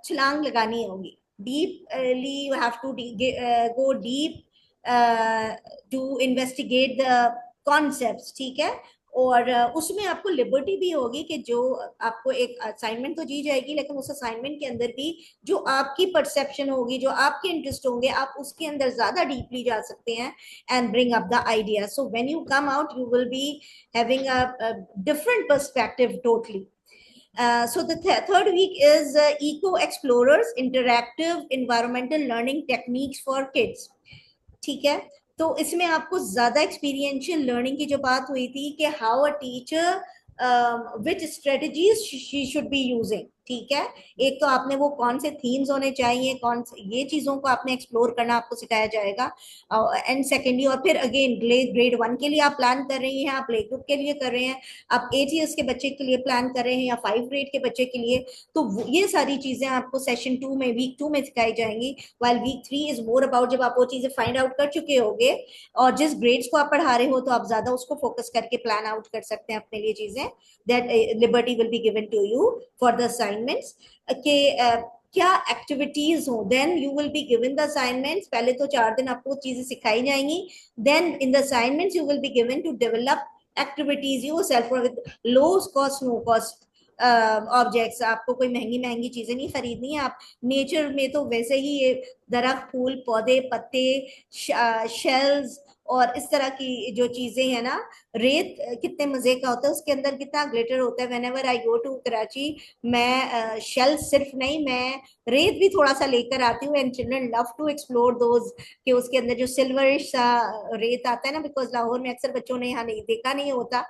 छलांग लगानी होगी। Deeply you have to go deep to investigate the concepts, ठीक है। और उसमें आपको लिबर्टी भी होगी कि जो आपको एक असाइनमेंट तो दी जाएगी, लेकिन उस असाइनमेंट के अंदर भी जो आपकी परसेप्शन होगी, जो आपके इंटरेस्ट होंगे, आप उसके अंदर ज्यादा डीपली जा सकते हैं and bring up the idea. So when you come out you will be having a different perspective totally. So the third week is Eco Explorers, interactive environmental learning techniques for kids, ठीक है। तो इसमें आपको ज्यादा experiential learning की जो बात हुई थी कि how a teacher which strategies she should be using, ठीक है। एक तो आपने वो कौन से थीम्स होने चाहिए, कौन से ये चीजों को आपने एक्सप्लोर करना आपको सिखाया जाएगा। एंड सेकेंडली, और फिर अगेन ग्रेड 1 के लिए आप प्लान कर रही हैं, आप प्ले ग्रुप के लिए कर रहे हैं, आप 8 years के बच्चे के लिए प्लान कर रहे हैं, या 5 grade के बच्चे के लिए, तो ये सारी चीजें आपको सेशन 2 में, वीक 2 में सिखाई जाएंगी। While week 3 is more about जब आप वो चीजें फाइंड आउट कर चुके होगे, और जिस ग्रेड्स को आप पढ़ा रहे हो तो आप ज्यादा उसको फोकस करके प्लान आउट कर सकते हैं अपने लिए चीजें। That liberty will be given to you for the assignments के क्या एक्टिविटीज हो, then you will be given the assignments. पहले तो 4 दिन आपको चीजें सिखाई जाएंगी, then in the assignments you will be given to develop activities yourself with low cost, no cost objects. आपको कोई महंगी महंगी चीजें नहीं खरीदनी है। आप नेचर में तो वैसे ही ये दरख्त, फूल, पौधे, पत्ते, शेल्स और इस तरह की जो चीजें हैं ना, रेत कितने मजे का होता है, उसके अंदर कितना ग्लिटर होता है। Whenever I go to Karachi, मैं शेल सिर्फ नहीं, मैं रेत भी थोड़ा सा लेकर आती हूँ, and children love to explore those, कि उसके अंदर जो सिल्वरिश सा रेत आता है ना, बिकॉज लाहौर में अक्सर बच्चों ने यहाँ नहीं देखा नहीं होता।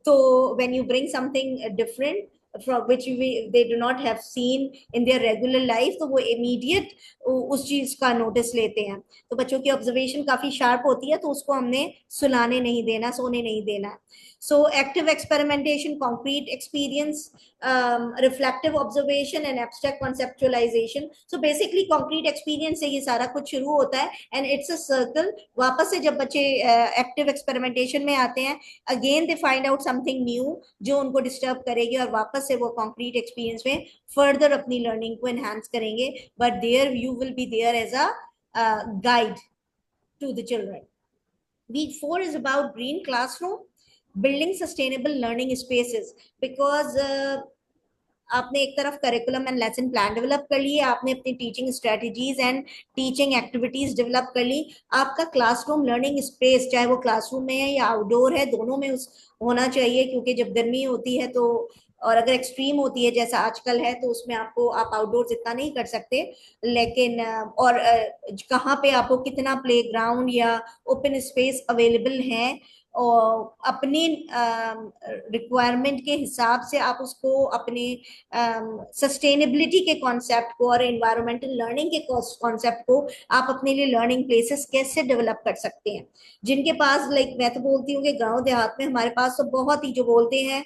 तो when you bring something different from which they do not have seen in their regular life, तो वो immediate उस चीज का नोटिस लेते हैं। तो बच्चों की ऑब्जर्वेशन काफी शार्प होती है, तो उसको हमने सुलाने नहीं देना, सोने नहीं देना। So active experimentation, concrete experience, reflective observation and abstract conceptualisation. So basically concrete experience से ये सारा कुछ शुरू होता है, एंड इट्स अ सर्कल। वापस से जब बच्चे एक्टिव एक्सपेरिमेंटेशन में आते हैं, again they find out something new जो उनको डिस्टर्ब करेगी, और वापस से वो कॉन्क्रीट एक्सपीरियंस में फर्दर अपनी लर्निंग को एनहांस करेंगे। But there you will be there as a guide to the children. Week 4 is about green classroom, building sustainable learning spaces, because आपने एक तरफ curriculum and lesson plan develop कर लिए, आपने अपनी teaching strategies and teaching activities develop कर ली। आपका classroom learning space, चाहे वो क्लासरूम में है या आउटडोर है, दोनों में उस होना चाहिए, क्योंकि जब गर्मी होती है तो, और अगर एक्सट्रीम होती है जैसा आजकल है, तो उसमें आपको आप आउटडोर इतना नहीं कर सकते, लेकिन और कहाँ पे आपको कितना प्ले ग्राउंड या ओपन स्पेस अवेलेबल है, और अपने रिक्वायरमेंट के हिसाब से आप उसको अपने सस्टेनेबिलिटी के कॉन्सेप्ट को और एनवायरमेंटल लर्निंग के कॉन्सेप्ट को आप अपने लिए लर्निंग प्लेसेस कैसे डेवलप कर सकते हैं। जिनके पास, लाइक मैं तो बोलती हूँ कि गांव देहात में हमारे पास तो बहुत ही, जो बोलते हैं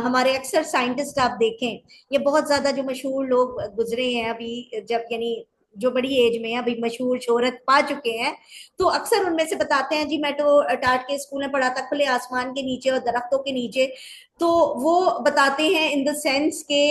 हमारे अक्सर साइंटिस्ट आप देखें, ये बहुत ज्यादा जो मशहूर लोग गुजरे हैं अभी, जब यानी जो बड़ी एज में अभी मशहूर शोहरत पा चुके हैं, तो अक्सर उनमें से बताते हैं जी मैं तो टाट के स्कूल में पढ़ा था, खुले आसमान के नीचे और दरख्तों के नीचे। तो वो बताते हैं इन द सेंस के,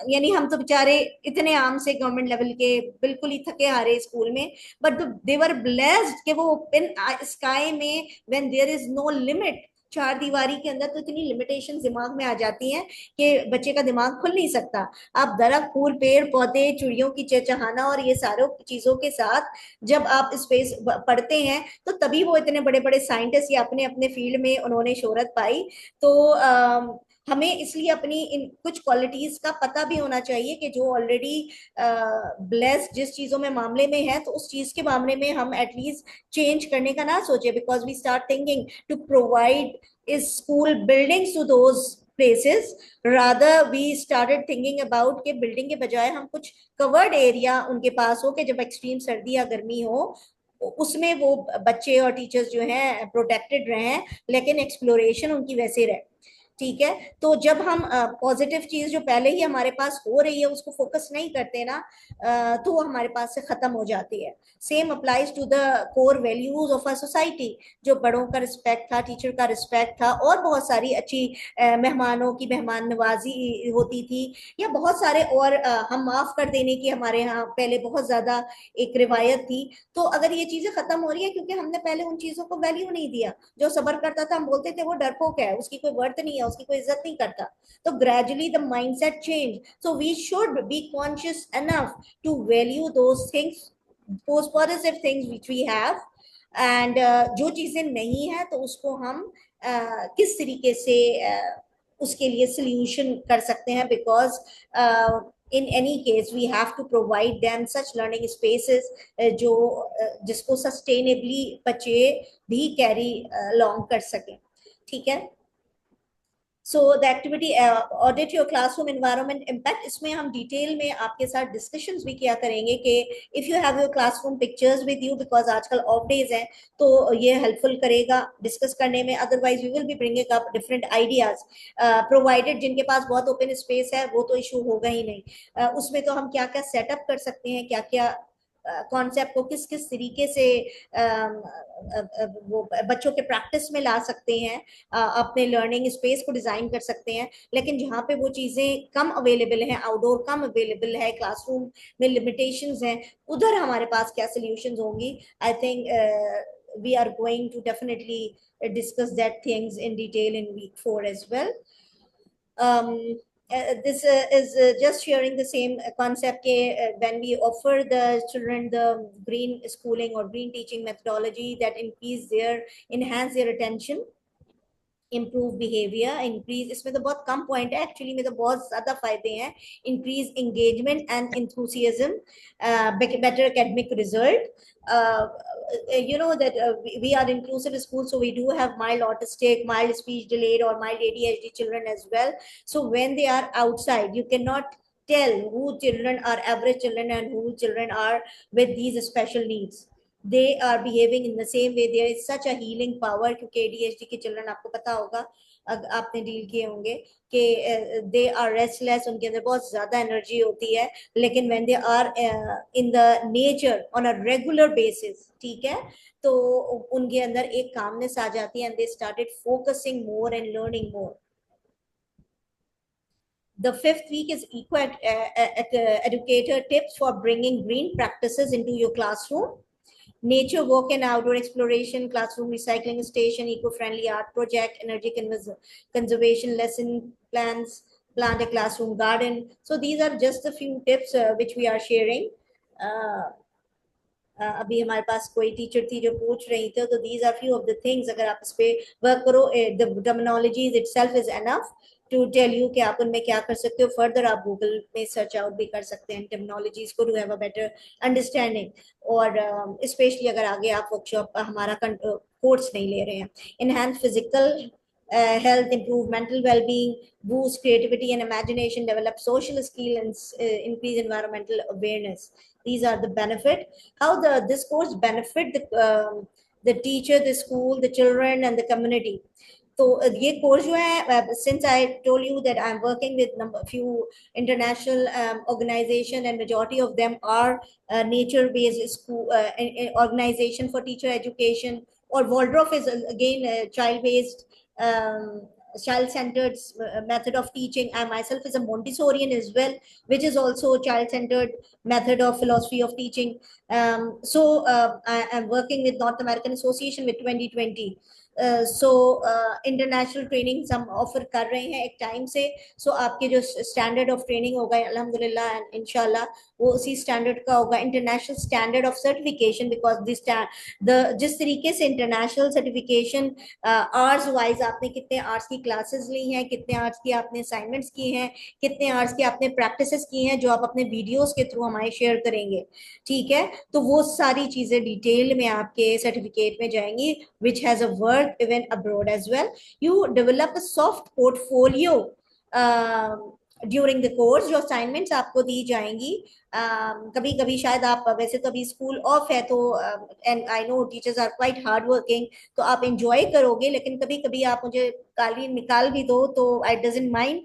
यानी हम तो बेचारे इतने आम से गवर्नमेंट लेवल के बिल्कुल ही थके हारे स्कूल में, बट दे वर ब्लेस्ड कि वो ओपन स्काई में when there is no limit, चार दीवारी के अंदर तो इतनी लिमिटेशन दिमाग में आ जाती हैं कि बच्चे का दिमाग खुल नहीं सकता। आप दरख्त, फूल, पेड़ पौधे, चिड़ियों की चहचहाना और ये सारों चीजों के साथ जब आप स्पेस पढ़ते हैं तो तभी वो इतने बड़े बड़े साइंटिस्ट या अपने अपने फील्ड में उन्होंने शोहरत पाई। तो हमें इसलिए अपनी इन कुछ क्वालिटीज का पता भी होना चाहिए कि जो ऑलरेडी ब्लेस्ड जिस चीजों में मामले में है, तो उस चीज के मामले में हम एटलीस्ट चेंज करने का ना सोचे, because we start thinking to provide is school buildings to those places, rather we started thinking about कि बिल्डिंग के बजाय हम कुछ कवर्ड एरिया उनके पास हो कि जब एक्सट्रीम सर्दी या गर्मी हो उसमें वो बच्चे और टीचर्स जो हैं प्रोटेक्टेड रहे, लेकिन एक्सप्लोरेशन उनकी वैसे रहे। ठीक है, तो जब हम पॉजिटिव चीज जो पहले ही हमारे पास हो रही है उसको फोकस नहीं करते ना, तो वो हमारे पास से खत्म हो जाती है। Same applies to the core values of a society, जो बड़ों का रिस्पेक्ट था, टीचर का रिस्पेक्ट था, और बहुत सारी अच्छी मेहमानों की मेहमान नवाजी होती थी, या बहुत सारे और हम माफ कर देने की हमारे यहाँ पहले बहुत ज्यादा एक रिवायत थी। तो अगर ये चीजें खत्म हो रही है क्योंकि हमने पहले उन चीजों को वैल्यू नहीं दिया, जो सबर करता था हम बोलते थे वो डरपोक है, उसकी कोई वर्थ नहीं है, उसकी कोई इज्जत नहीं करता। तो gradually the mindset change, so we should be conscious enough to value those things, those positive things which we have, and जो चीजें नहीं है तो उसको हम किस तरीके से उसके लिए सोल्यूशन कर सकते हैं, because in any case we have to provide them such learning spaces जो जिसको sustainably बच्चे भी कैरी लॉन्ग कर सकें। ठीक है, so the activity audit your classroom environment impact, इसमें हम डिटेल में आपके साथ डिस्कशंस भी किया करेंगे कि if you have your classroom pictures with you, because आजकल ऑफ डेज हैं तो ये हेल्पफुल करेगा डिस्कस करने में। Otherwise we will be bringing up different ideas, provided जिनके पास बहुत ओपन स्पेस है वो तो इशू होगा ही नहीं। उसमें तो हम क्या क्या सेटअप कर सकते हैं, क्या क्या कॉन्सेप्ट को किस किस तरीके से वो बच्चों के प्रैक्टिस में ला सकते हैं, अपने लर्निंग स्पेस को डिजाइन कर सकते हैं। लेकिन जहाँ पे वो चीजें कम अवेलेबल हैं, आउटडोर कम अवेलेबल है, क्लासरूम में लिमिटेशंस हैं, उधर हमारे पास क्या सॉल्यूशंस होंगी। I think we are going to definitely discuss that things in detail in week 4 as well. This is just sharing the same concept when we offer the children the green schooling or green teaching methodology that enhance their attention, improve behavior, increase, इसमें तो बहुत कम point है, actually में तो बहुत ज्यादा फायदे हैं। Increase engagement and enthusiasm, better academic result. You know that we are inclusive school, so we do have mild autistic, mild speech delayed or mild ADHD children as well. So when they are outside, you cannot tell who children are average children and who children are with these special needs. They are behaving in the same way. There is such a healing power, क्योंकि ADHD के children आपको पता होगा, आपने deal किए होंगे कि they are restless, उनके अंदर बहुत ज्यादा एनर्जी होती है, लेकिन when they are in the nature on a regular basis, ठीक है, तो उनके अंदर एक कामनेस आ जाती है and they started focusing more and learning more. The 5th week is educator tips for bringing green practices into your classroom. Nature walk and outdoor exploration, classroom recycling station, eco-friendly art project, energy conservation lesson plans, plant a classroom garden. So these are just a few tips which we are sharing. अभी हमारे पास कोई teacher थी जो पूछ रही थी, तो these are few of the things, अगर आप इस पे वर्क करो, the terminologies itself is enough to tell you कि आप उनमें क्या कर सकते हो। फर्दर आप गूगल में सर्च आउट भी कर सकते हैं टर्मिनोलॉजीज को, to have a better understanding. और स्पेशली अगर आगे आप वर्कशॉप हमारा कोर्स नहीं ले रहे हैं। Enhance physical health, improve mental well-being, boost creativity and imagination, develop social skill, and increase environmental awareness. These are the benefit. How this course benefit the teacher, the school, the children, and the community. तो ये course जो है, since I told you that I am working with few international organization and majority of them are nature based school organization for teacher education, or Waldorf is again child based, child centered method of teaching. I myself is a Montessorian as well, which is also child centered method of philosophy of teaching. I am working with North American Association with 2020. International training हम offer कर रहे हैं एक time से. आपके जो standard of training होगा अल्हम्दुलिल्लाह एंड इंशाल्लाह वो उसी स्टैंडर्ड का होगा, international standard of certification, because जिस तरीके से इंटरनेशनल सर्टिफिकेशन आर्ट्स वाइज आपने कितने आर्ट्स की क्लासेस ली हैं, कितने आर्ट्स की आपने असाइनमेंट्स की हैं, कितने आर्ट्स की आपने प्रैक्टिसेस की हैं जो आप अपने वीडियोस के थ्रू हमारे शेयर करेंगे. ठीक है, तो वो सारी चीजें डिटेल में आपके सर्टिफिकेट में जाएंगी, which has a work even abroad as well. You develop a soft portfolio during the course. जो assignments आपको दी जाएंगी, कभी कभी शायद आप, वैसे तो अभी स्कूल ऑफ है तो and I know teachers are quite hard working, तो आप एंजॉय करोगे, लेकिन कभी कभी आप मुझे काली निकाल भी दो तो I doesn't mind,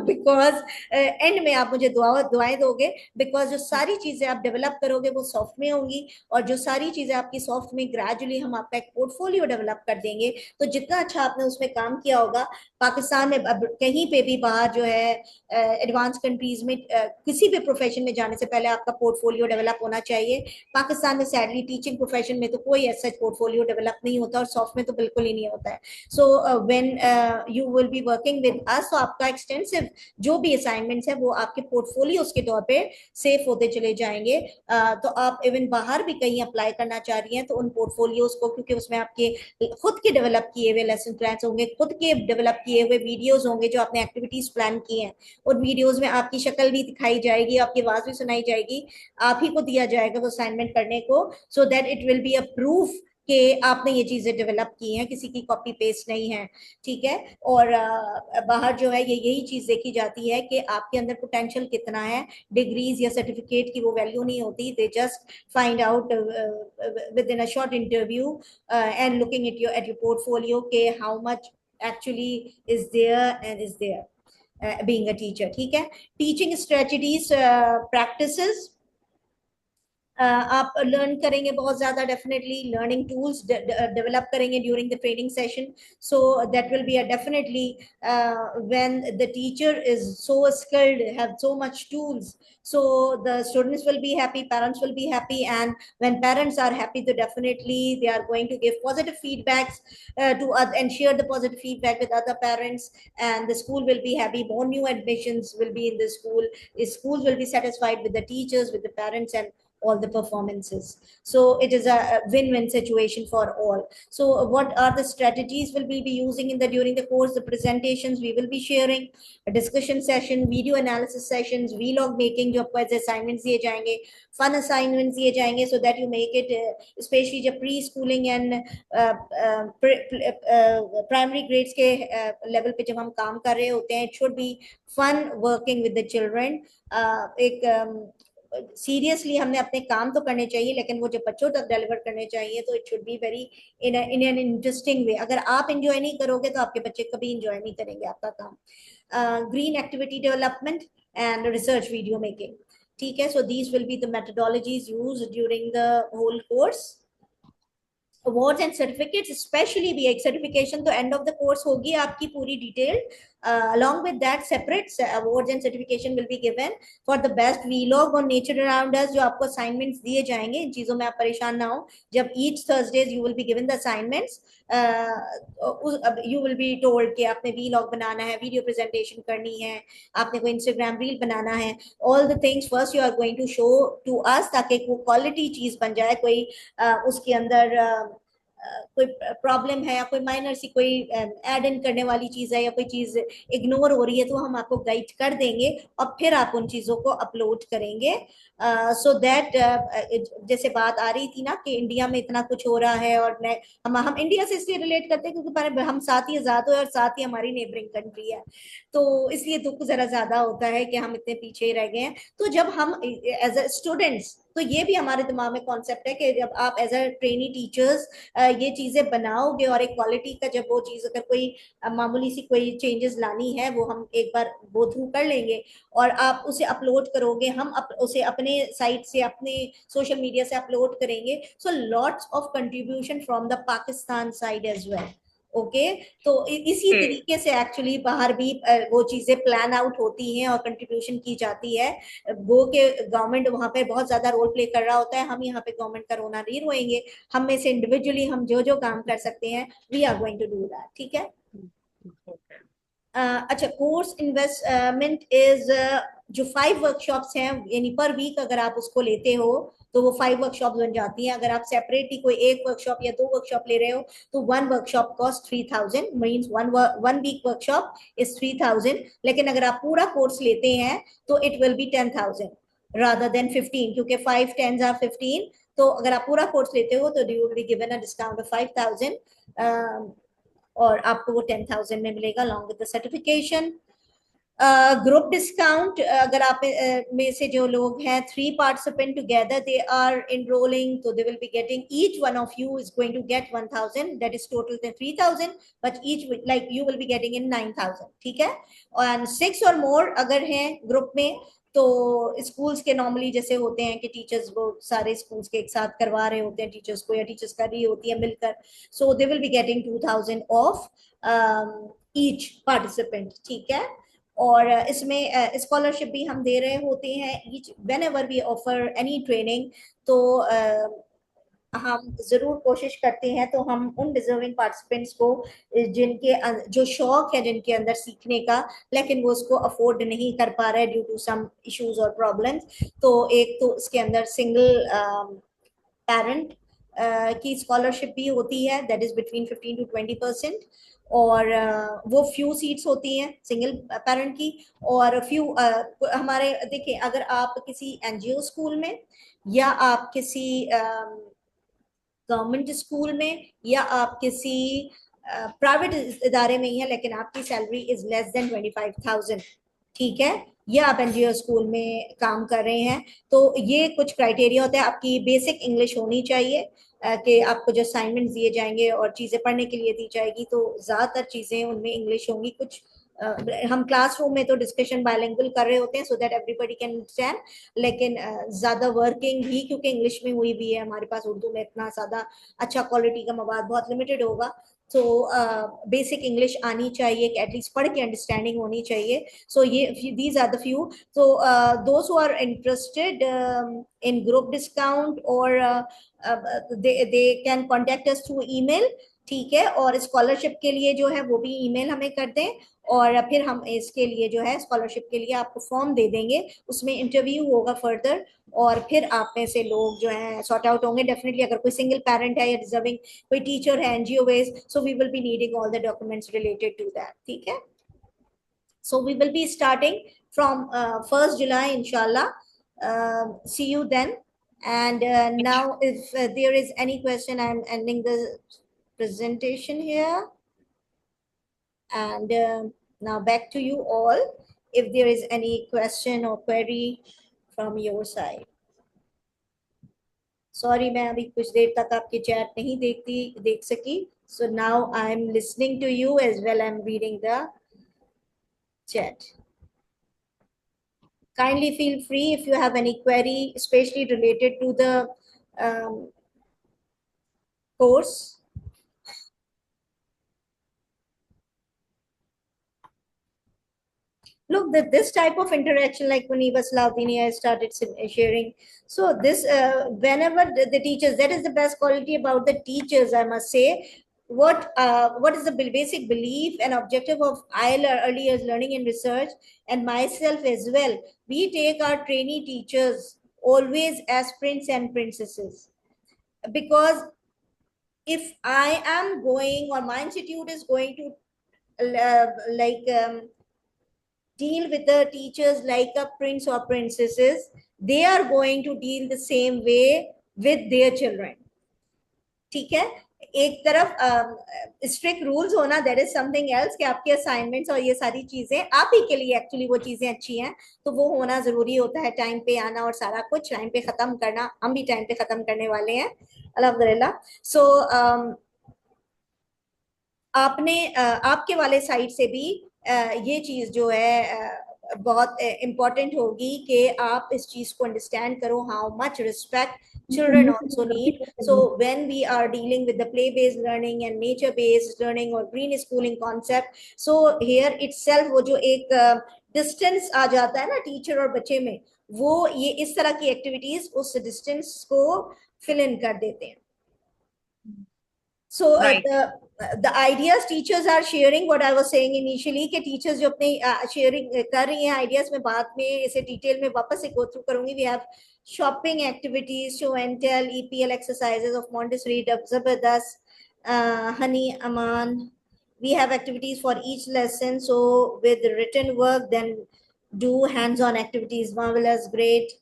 because and में आप मुझे दुआएं दोगे, बिकॉज जो सारी चीजें आप डेवलप करोगे वो सॉफ्ट में होंगी, और जो सारी चीजें आपकी सॉफ्ट में ग्रेजुअली हम आपका एक पोर्टफोलियो डेवलप कर देंगे. तो जितना अच्छा आपने उसमें काम किया होगा, पाकिस्तान में अब कहीं पे भी बाहर जो है एडवांस कंट्रीज में किसी भी प्रोफेशन में जाने से पहले आपका पोर्टफोलियो डेवलप होना चाहिए. पाकिस्तान में सैडली टीचिंग प्रोफेशन में तो कोई ऐसा पोर्टफोलियो डेवलप नहीं होता, और सॉफ्ट में तो बिल्कुल ही नहीं होता है. So when you will be working with us, तो आपका एक्सटेंसिव जो भी असाइनमेंट्स है वो आपके पोर्टफोलियोज के तौर पे सेफ होते चले जाएंगे. तो आप इवन बाहर भी कहीं अप्लाई करना चाह रही हैं तो उन पोर्टफोलियोज को, क्योंकि उसमें आपके खुद के डेवलप किए हुए लेसन प्लान होंगे, खुद के डेवलप किए हुए वीडियोज होंगे जो आपने एक्टिविटीज प्लान की हैं, और वीडियोज में आपकी शक्ल भी दिखाई जाएगी, आपकी आवाज भी सुनाई जाएगी, आप ही को दिया जाएगा वो असाइनमेंट करने को, so that it will be a proof कि आपने ये चीजें डेवलप की हैं, किसी की कॉपी पेस्ट नहीं है. ठीक है, और बाहर जो है ये यही चीज देखी जाती है कि आपके अंदर पोटेंशियल कितना है. डिग्रीज या सर्टिफिकेट की वो वैल्यू नहीं होती, they just find out within a short interview and looking at your portfolio के how much actually is there and is there being a teacher. ठीक है, टीचिंग स्ट्रेटजीज प्रैक्टिसेस आप learn करेंगे बहुत ज्यादा, डेफिनेटली लर्निंग टूल्स डेवलप करेंगे during the training session. So that will be definitely when the teacher is so skilled, have so much tools, so the students will be happy, parents will be happy, and when parents are happy, then definitely they are going to give positive feedbacks and share the positive feedback with other parents, and the school will be happy. More new admissions will be in the school. The schools will be satisfied with the teachers, with the parents, and all the performances. So it is a win-win situation for all. So what are the strategies will we be using in the during the course? The presentations we will be sharing, a discussion session, video analysis sessions, vlog making, जो आपको ऐसे assignments दिए जाएंगे, fun assignments दिए जाएंगे, so that you make it especially जब pre-schooling and primary grades के level पे जब हम काम कर रहे होते हैं, it should be fun working with the children. एक सीरियसली हमने अपने काम तो करने चाहिए, लेकिन वो जो बच्चों तक डिलीवर करने चाहिए, तो it should be very in an interesting way. अगर आप एंजॉय नहीं करोगे तो आपके बच्चे कभी एंजॉय नहीं करेंगे आपका काम. Green activity development and research video making. ठीक है, so these will be the methodologies used during the whole course. Awards and certificates, specially भी एक सर्टिफिकेशन तो एंड ऑफ द कोर्स होगी आपकी पूरी detail. Along with that, separate awards and certification will be given for the best vlog on nature around us. जो आपको assignments दिए जाएंगे, इन चीजों में आप परेशान ना हो. जब each Thursdays you will be given the assignments, you will be told कि आपने vlog बनाना है, video presentation करनी है, आपने कोई Instagram reel बनाना है. All the things first you are going to show to us, ताकि कोई quality चीज बन जाए, कोई उसके अंदर कोई प्रॉब्लम है या कोई माइनर सी कोई ऐड इन करने वाली चीज है या कोई चीज इग्नोर हो रही है, तो हम आपको गाइड कर देंगे और फिर आप उन चीजों को अपलोड करेंगे. सो दैट जैसे बात आ रही थी ना कि इंडिया में इतना कुछ हो रहा है, और हम इंडिया से इसलिए रिलेट करते हैं क्योंकि हम साथ ही आजाद हुए और साथ ही हमारी नेबरिंग कंट्री है, तो इसलिए दुख जरा ज्यादा होता है कि हम इतने पीछे रह गए हैं. तो जब हम एज ए स्टूडेंट्स तो ये भी हमारे दिमाग में कॉन्सेप्ट है कि जब आप एज अ ट्रेनी टीचर्स ये चीजें बनाओगे और एक क्वालिटी का जब वो चीज अगर कोई मामूली सी कोई चेंजेस लानी है वो हम एक बार गो थ्रू कर लेंगे और आप उसे अपलोड करोगे, हम उसे अपने साइट से अपने सोशल मीडिया से अपलोड करेंगे, so lots of contribution from the Pakistan side as well. Okay, तो इसी तरीके से एक्चुअली बाहर भी वो चीजें प्लान आउट होती हैं और कंट्रीब्यूशन की जाती है। वो के गवर्नमेंट वहां पे बहुत ज्यादा रोल प्ले कर रहा होता है, हम यहाँ पे गवर्नमेंट का रोना नहीं रोएंगे, हम में से इंडिविजुअली हम जो जो काम कर सकते हैं we are going to do that. ठीक है। अच्छा, कोर्स इन्वेस्टमेंट इज जो 5 वर्कशॉप्स हैं यानी पर वीक अगर आप उसको लेते हो तो वो 5 वर्कशॉप बन जाती हैं। अगर आप सेपरेटली कोई एक वर्कशॉप या 2 वर्कशॉप ले रहे हो तो 1 workshop cost 3000, means 1 week workshop is 3000। लेकिन अगर आप पूरा कोर्स लेते हैं तो it will be 10,000 rather than 15, क्योंकि 5 10s are 15। तो अगर आप पूरा कोर्स लेते हो तो you will be given a discount of 5000 और आपको वो 10,000 में मिलेगा along with the certification। Group discount, अगर आप में से जो लोग हैं 3 participant together they are enrolling, so they will be getting, each one of you is going to get 1,000, that is total 3,000, but each like you will be getting in 9,000। ठीक है। और 6 और more अगर हैं ग्रुप में तो schools के normally जैसे होते हैं कि टीचर्स वो सारे स्कूल्स के एक साथ करवा रहे होते हैं टीचर्स को, या टीचर्स कर रही होती है मिलकर, so they will be getting 2,000 of each participant. ठीक है। और इसमें स्कॉलरशिप भी हम दे रहे होते हैं each whenever we offer any training. तो हम जरूर कोशिश करते हैं तो हम उन डिजर्विंग पार्टिसिपेंट्स को जिनके जो शौक है जिनके अंदर सीखने का लेकिन वो उसको अफोर्ड नहीं कर पा रहे ड्यू टू सम इश्यूज और प्रॉब्लम्स, तो एक तो इसके अंदर सिंगल पेरेंट की स्कॉलरशिप भी होती है, दैट इज बिटवीन 15 to 20%। और वो फ्यू सीट्स होती हैं सिंगल पेरेंट की, और फ्यू हमारे देखिए अगर आप किसी एनजीओ स्कूल में या आप किसी गवर्नमेंट स्कूल में या आप किसी प्राइवेट इदारे में ही है लेकिन आपकी सैलरी इज लेस देन 25,000, ठीक है, या आप एनजीओ स्कूल में काम कर रहे हैं, तो ये कुछ क्राइटेरिया होता है। आपकी बेसिक इंग्लिश होनी चाहिए कि आपको जो असाइनमेंट दिए जाएंगे और चीजें पढ़ने के लिए दी जाएगी तो ज्यादातर चीजें उनमें इंग्लिश होंगी। कुछ हम क्लासरूम में तो डिस्कशन बायलिंगुअल कर रहे होते हैं so that everybody can understand, लेकिन ज्यादा वर्किंग भी क्योंकि इंग्लिश में हुई भी है, हमारे पास उर्दू में इतना ज्यादा अच्छा क्वालिटी का मवाद बहुत लिमिटेड होगा, तो बेसिक इंग्लिश आनी चाहिए कि एटलीस्ट पढ़ के अंडरस्टैंडिंग होनी चाहिए। सो ये these are the few, so those who are interested in group discount or they can contact us through email। ठीक है। और स्कॉलरशिप के लिए जो है वो भी ईमेल हमें कर दें और फिर हम इसके लिए जो है स्कॉलरशिप के लिए आपको फॉर्म दे देंगे, उसमें इंटरव्यू होगा फर्दर और फिर आप में से लोग जो है सॉर्ट आउट होंगे। डेफिनेटली अगर कोई सिंगल पेरेंट है या डिजर्विंग कोई टीचर है NGO ways, so we will be needing all the documents related to that. ठीक है। So we will be starting from 1st July, inshallah. See you then. And now if there is any question, I'm ending the presentation here. And now back to you all. If there is any question or query from your side. Sorry, मैं अभी कुछ देर तक आपकी chat नहीं देख सकी. So now I'm listening to you as well. I'm reading the chat. Kindly feel free if you have any query, especially related to the course. Look, this type of interaction, like when Eva Salaudini I started sharing. So this, whenever the teachers, that is the best quality about the teachers, I must say. What is the basic belief and objective of IL, early years learning and research, and myself as well? We take our trainee teachers always as prince and princesses, because if I am going or my institute is going to deal with the teachers like a prince or princesses, they are going to deal the same way with their children. ठीक है। एक तरफ strict rules होना, that is something else, कि आपके assignments और ये सारी चीजें आप ही के लिए एक्चुअली वो चीजें अच्छी हैं, तो वो होना जरूरी होता है, टाइम पे आना और सारा कुछ टाइम पे खत्म करना। हम भी टाइम पे खत्म करने वाले हैं अल्हम्दुलिल्लाह। सो आपने आपके वाले साइड से भी ये चीज जो है बहुत इम्पोर्टेंट होगी कि आप इस चीज को अंडरस्टैंड करो, how much respect children also need. So when we are dealing with the play based learning and nature based learning or green schooling concept, so here itself वो जो एक डिस्टेंस आ जाता है ना टीचर और बच्चे में, वो ये इस तरह की एक्टिविटीज उस डिस्टेंस को फिल इन कर देते हैं. So Right. The ideas teachers are sharing, what I was saying initially, कि teachers जो अपने sharing कर रही हैं ideas, में बाद में इसे detail में वापस से go through करूंगी. We have shopping activities, show and tell, EPL exercises of Montessori, Zabardast, Honey, Aman. We have activities for each lesson. So with written work, then do hands-on activities. Marvelous, great.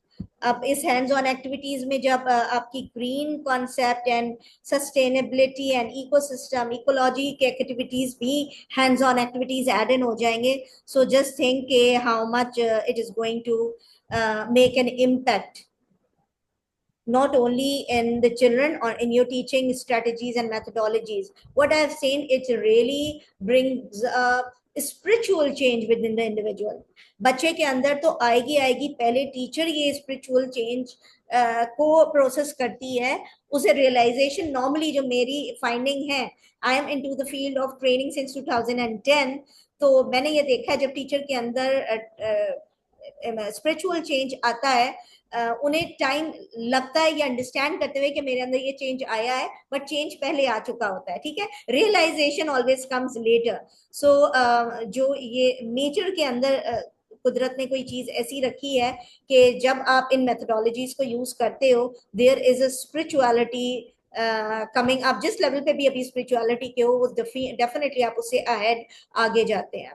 अब इस hands on activities में जब आपकी green concept and sustainability and ecosystem ecology के activities भी hands on activities add in हो जाएंगे. So just think how much it is going to make an impact not only in the children or in your teaching strategies and methodologies. What I've seen, it really brings a spiritual change within the individual. बच्चे के अंदर तो आएगी आएगी, पहले teacher ये spiritual change को process करती है, उसे रियलाइजेशन नॉर्मली जो मेरी फाइंडिंग है, I am into the field of training since 2010, तो मैंने ये देखा है जब टीचर के अंदर स्पिरिचुअल चेंज आता है, उन्हें टाइम लगता है ये अंडरस्टैंड करते हुए कि मेरे अंदर ये चेंज आया है, बट चेंज पहले आ चुका होता है. ठीक है, रियलाइजेशन ऑलवेज कम्स लेटर. सो जो ये नेचर के अंदर कुदरत ने कोई चीज ऐसी रखी है कि जब आप इन मेथोडोलॉजीज को यूज करते हो, there is a spirituality coming. आप जिस लेवल पे भी अभी स्पिरिचुअलिटी के हो, वो डेफिनेटली आप उससे अहेड आगे जाते हैं.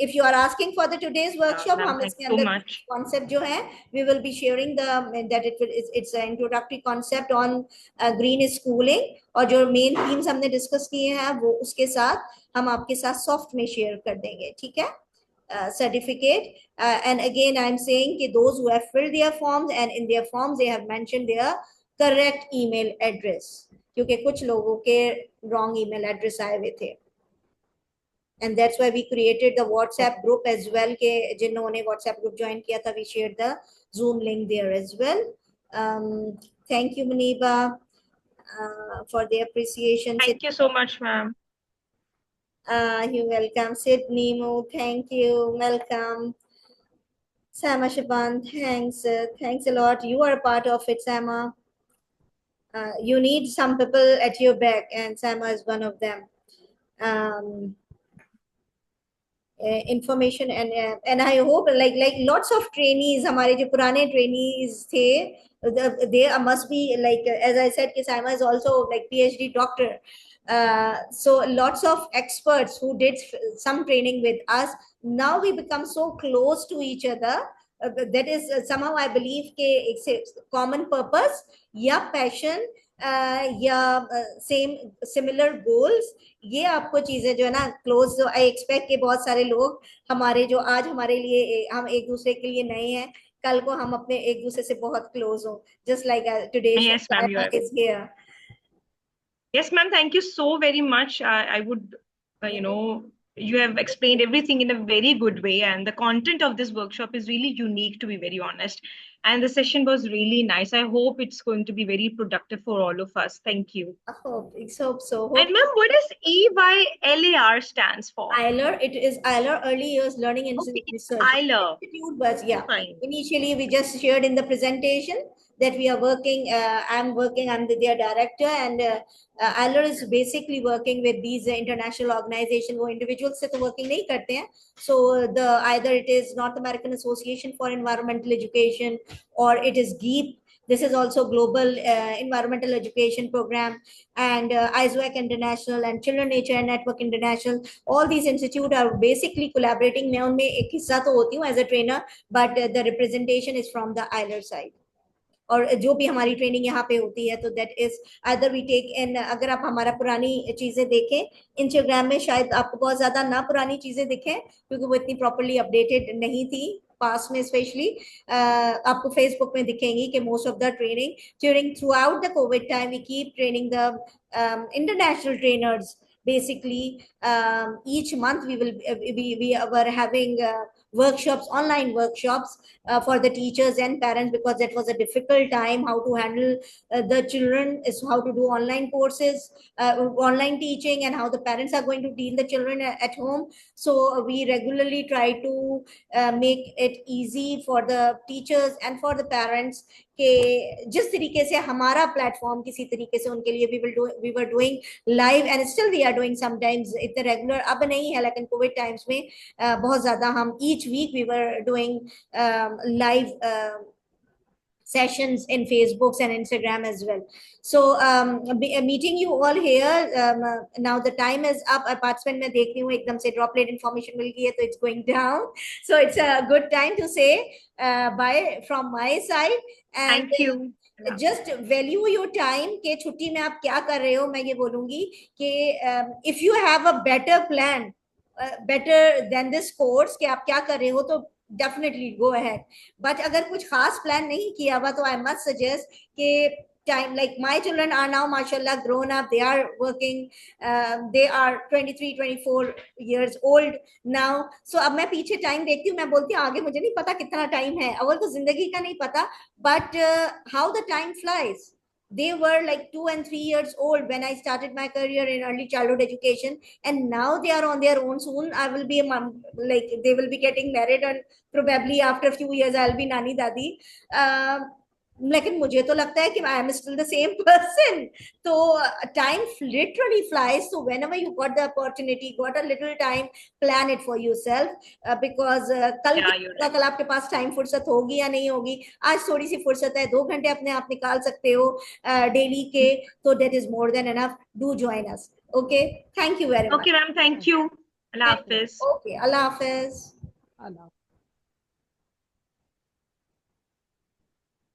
If you are asking for the today's workshop, हम इसके अंदर concept जो है, we will be sharing that it's an introductory concept on green schooling, और जो main themes हमने discuss किए हैं वो उसके साथ हम आपके साथ soft में share कर देंगे. ठीक है, certificate, and again I am saying कि those who have filled their forms and in their forms they have mentioned their correct email address, क्योंकि कुछ लोगों के wrong email address आए हुए थे. And that's why we created the WhatsApp group as well, के जिन्होंने WhatsApp group join किया था, we shared the Zoom link there as well. Thank you Muniba for the appreciation. Thank you so much, ma'am. You're welcome. Sydney Mo, thank you, welcome. Sama Shaban, thanks a lot. You are a part of it, Sama. You need some people at your back, and Sama is one of them. Information and I hope like lots of trainees, हमारे जो पुराने trainees थे, there must be, like as I said, Sama is also like PhD doctor, so lots of experts who did some training with us. Now we become so close to each other, that is somehow I believe कि एक common purpose या passion या same similar goals, ये आपको चीजें जो है ना क्लोज. आई एक्सपेक्ट कि बहुत सारे लोग हमारे जो आज हमारे लिए, हम एक दूसरे के लिए नए हैं, कल को हम अपने एक दूसरे से बहुत क्लोज हो, just like today Yes ma'am, is here. Yes ma'am, thank you so very much. I would you have explained everything in a very good way, and the content of this workshop is really unique, to be very honest, and the session was really nice. I hope it's going to be very productive for all of us. Thank you. I hope so. And ma'am, what does EYLAR stands for? EYLAR, it is EYLAR Early Years Learning and Research EYLAR Institute, but yeah, fine. Initially we just shared in the presentation that we are working, I'm their director, and EYLAR is basically working with these international organizations. वो individuals से तो working नहीं करते हैं. So either it is North American Association for Environmental Education, or it is GEEP. This is also global environmental education program, and ISWAC International and Children Nature Network International. All these institutes are basically collaborating. मैं उनमें एक हिस्सा तो होती हूँ as a trainer, but the representation is from the EYLAR side. और जो भी हमारी ट्रेनिंग यहाँ पे होती है, तो that is either we take in, अगर आप हमारा पुरानी चीजें देखें इंस्टाग्राम में, शायद आपको बहुत ज्यादा ना पुरानी चीजें दिखें क्योंकि वो इतनी प्रॉपरली अपडेटेड नहीं थी पास में, स्पेशली आपको फेसबुक में दिखेंगी कि most of the training during throughout the COVID time we keep training the international trainers. Basically, each month we were having workshops, online workshops for the teachers and parents, because that was a difficult time how to handle the children, is how to do online courses, online teaching, and how the parents are going to deal the children at home. So we regularly try to make it easy for the teachers and for the parents कि जिस तरीके से हमारा platform किसी तरीके से उनके लिए we were doing live and still we are doing sometimes, इतने रेगुलर अब नहीं है, लेकिन कोविड टाइम्स में बहुत ज्यादा हम each week we were doing live sessions in Facebooks and Instagram as well. So meeting you all here, now the time is up. Participant मैं देख रही हूँ एकदम से droplet information मिल गई है, तो it's going down. So it's a good time to say bye from my side. And thank you. Just value your time कि छुट्टी में आप क्या कर रहे हो. मैं ये बोलूंगी कि if you have a better plan, better than this course कि आप क्या कर रहे हो, तो definitely go ahead. But अगर कुछ खास plan नहीं किया हुआ, तो I must suggest कि time, like my children are now mashallah grown up, they are working, they are 23-24 years old now. So अब मैं पीछे time देखती हूँ, मैं बोलती हूँ आगे मुझे नहीं पता कितना time है, अवल तो जिंदगी का नहीं पता, but how the time flies. They were like 2 and 3 years old when I started my career in early childhood education, and now they are on their own. Soon I will be a mom, like they will be getting married, and probably after a few years I'll be nani dadi. लेकिन मुझे तो लगता है कि I am still the same person. तो time literally flies. So whenever you got the opportunity, got a little time, plan it for yourself, because कल आपके पास time फुर्सत होगी या नहीं होगी. आज थोड़ी सी फुर्सत है, 2 घंटे अपने आप निकाल सकते हो डेली के, तो that is more than enough. Do join us. Okay, thank you very much. Okay ma'am, thank you. Allah Hafiz. Okay, Allah Hafiz. Allah.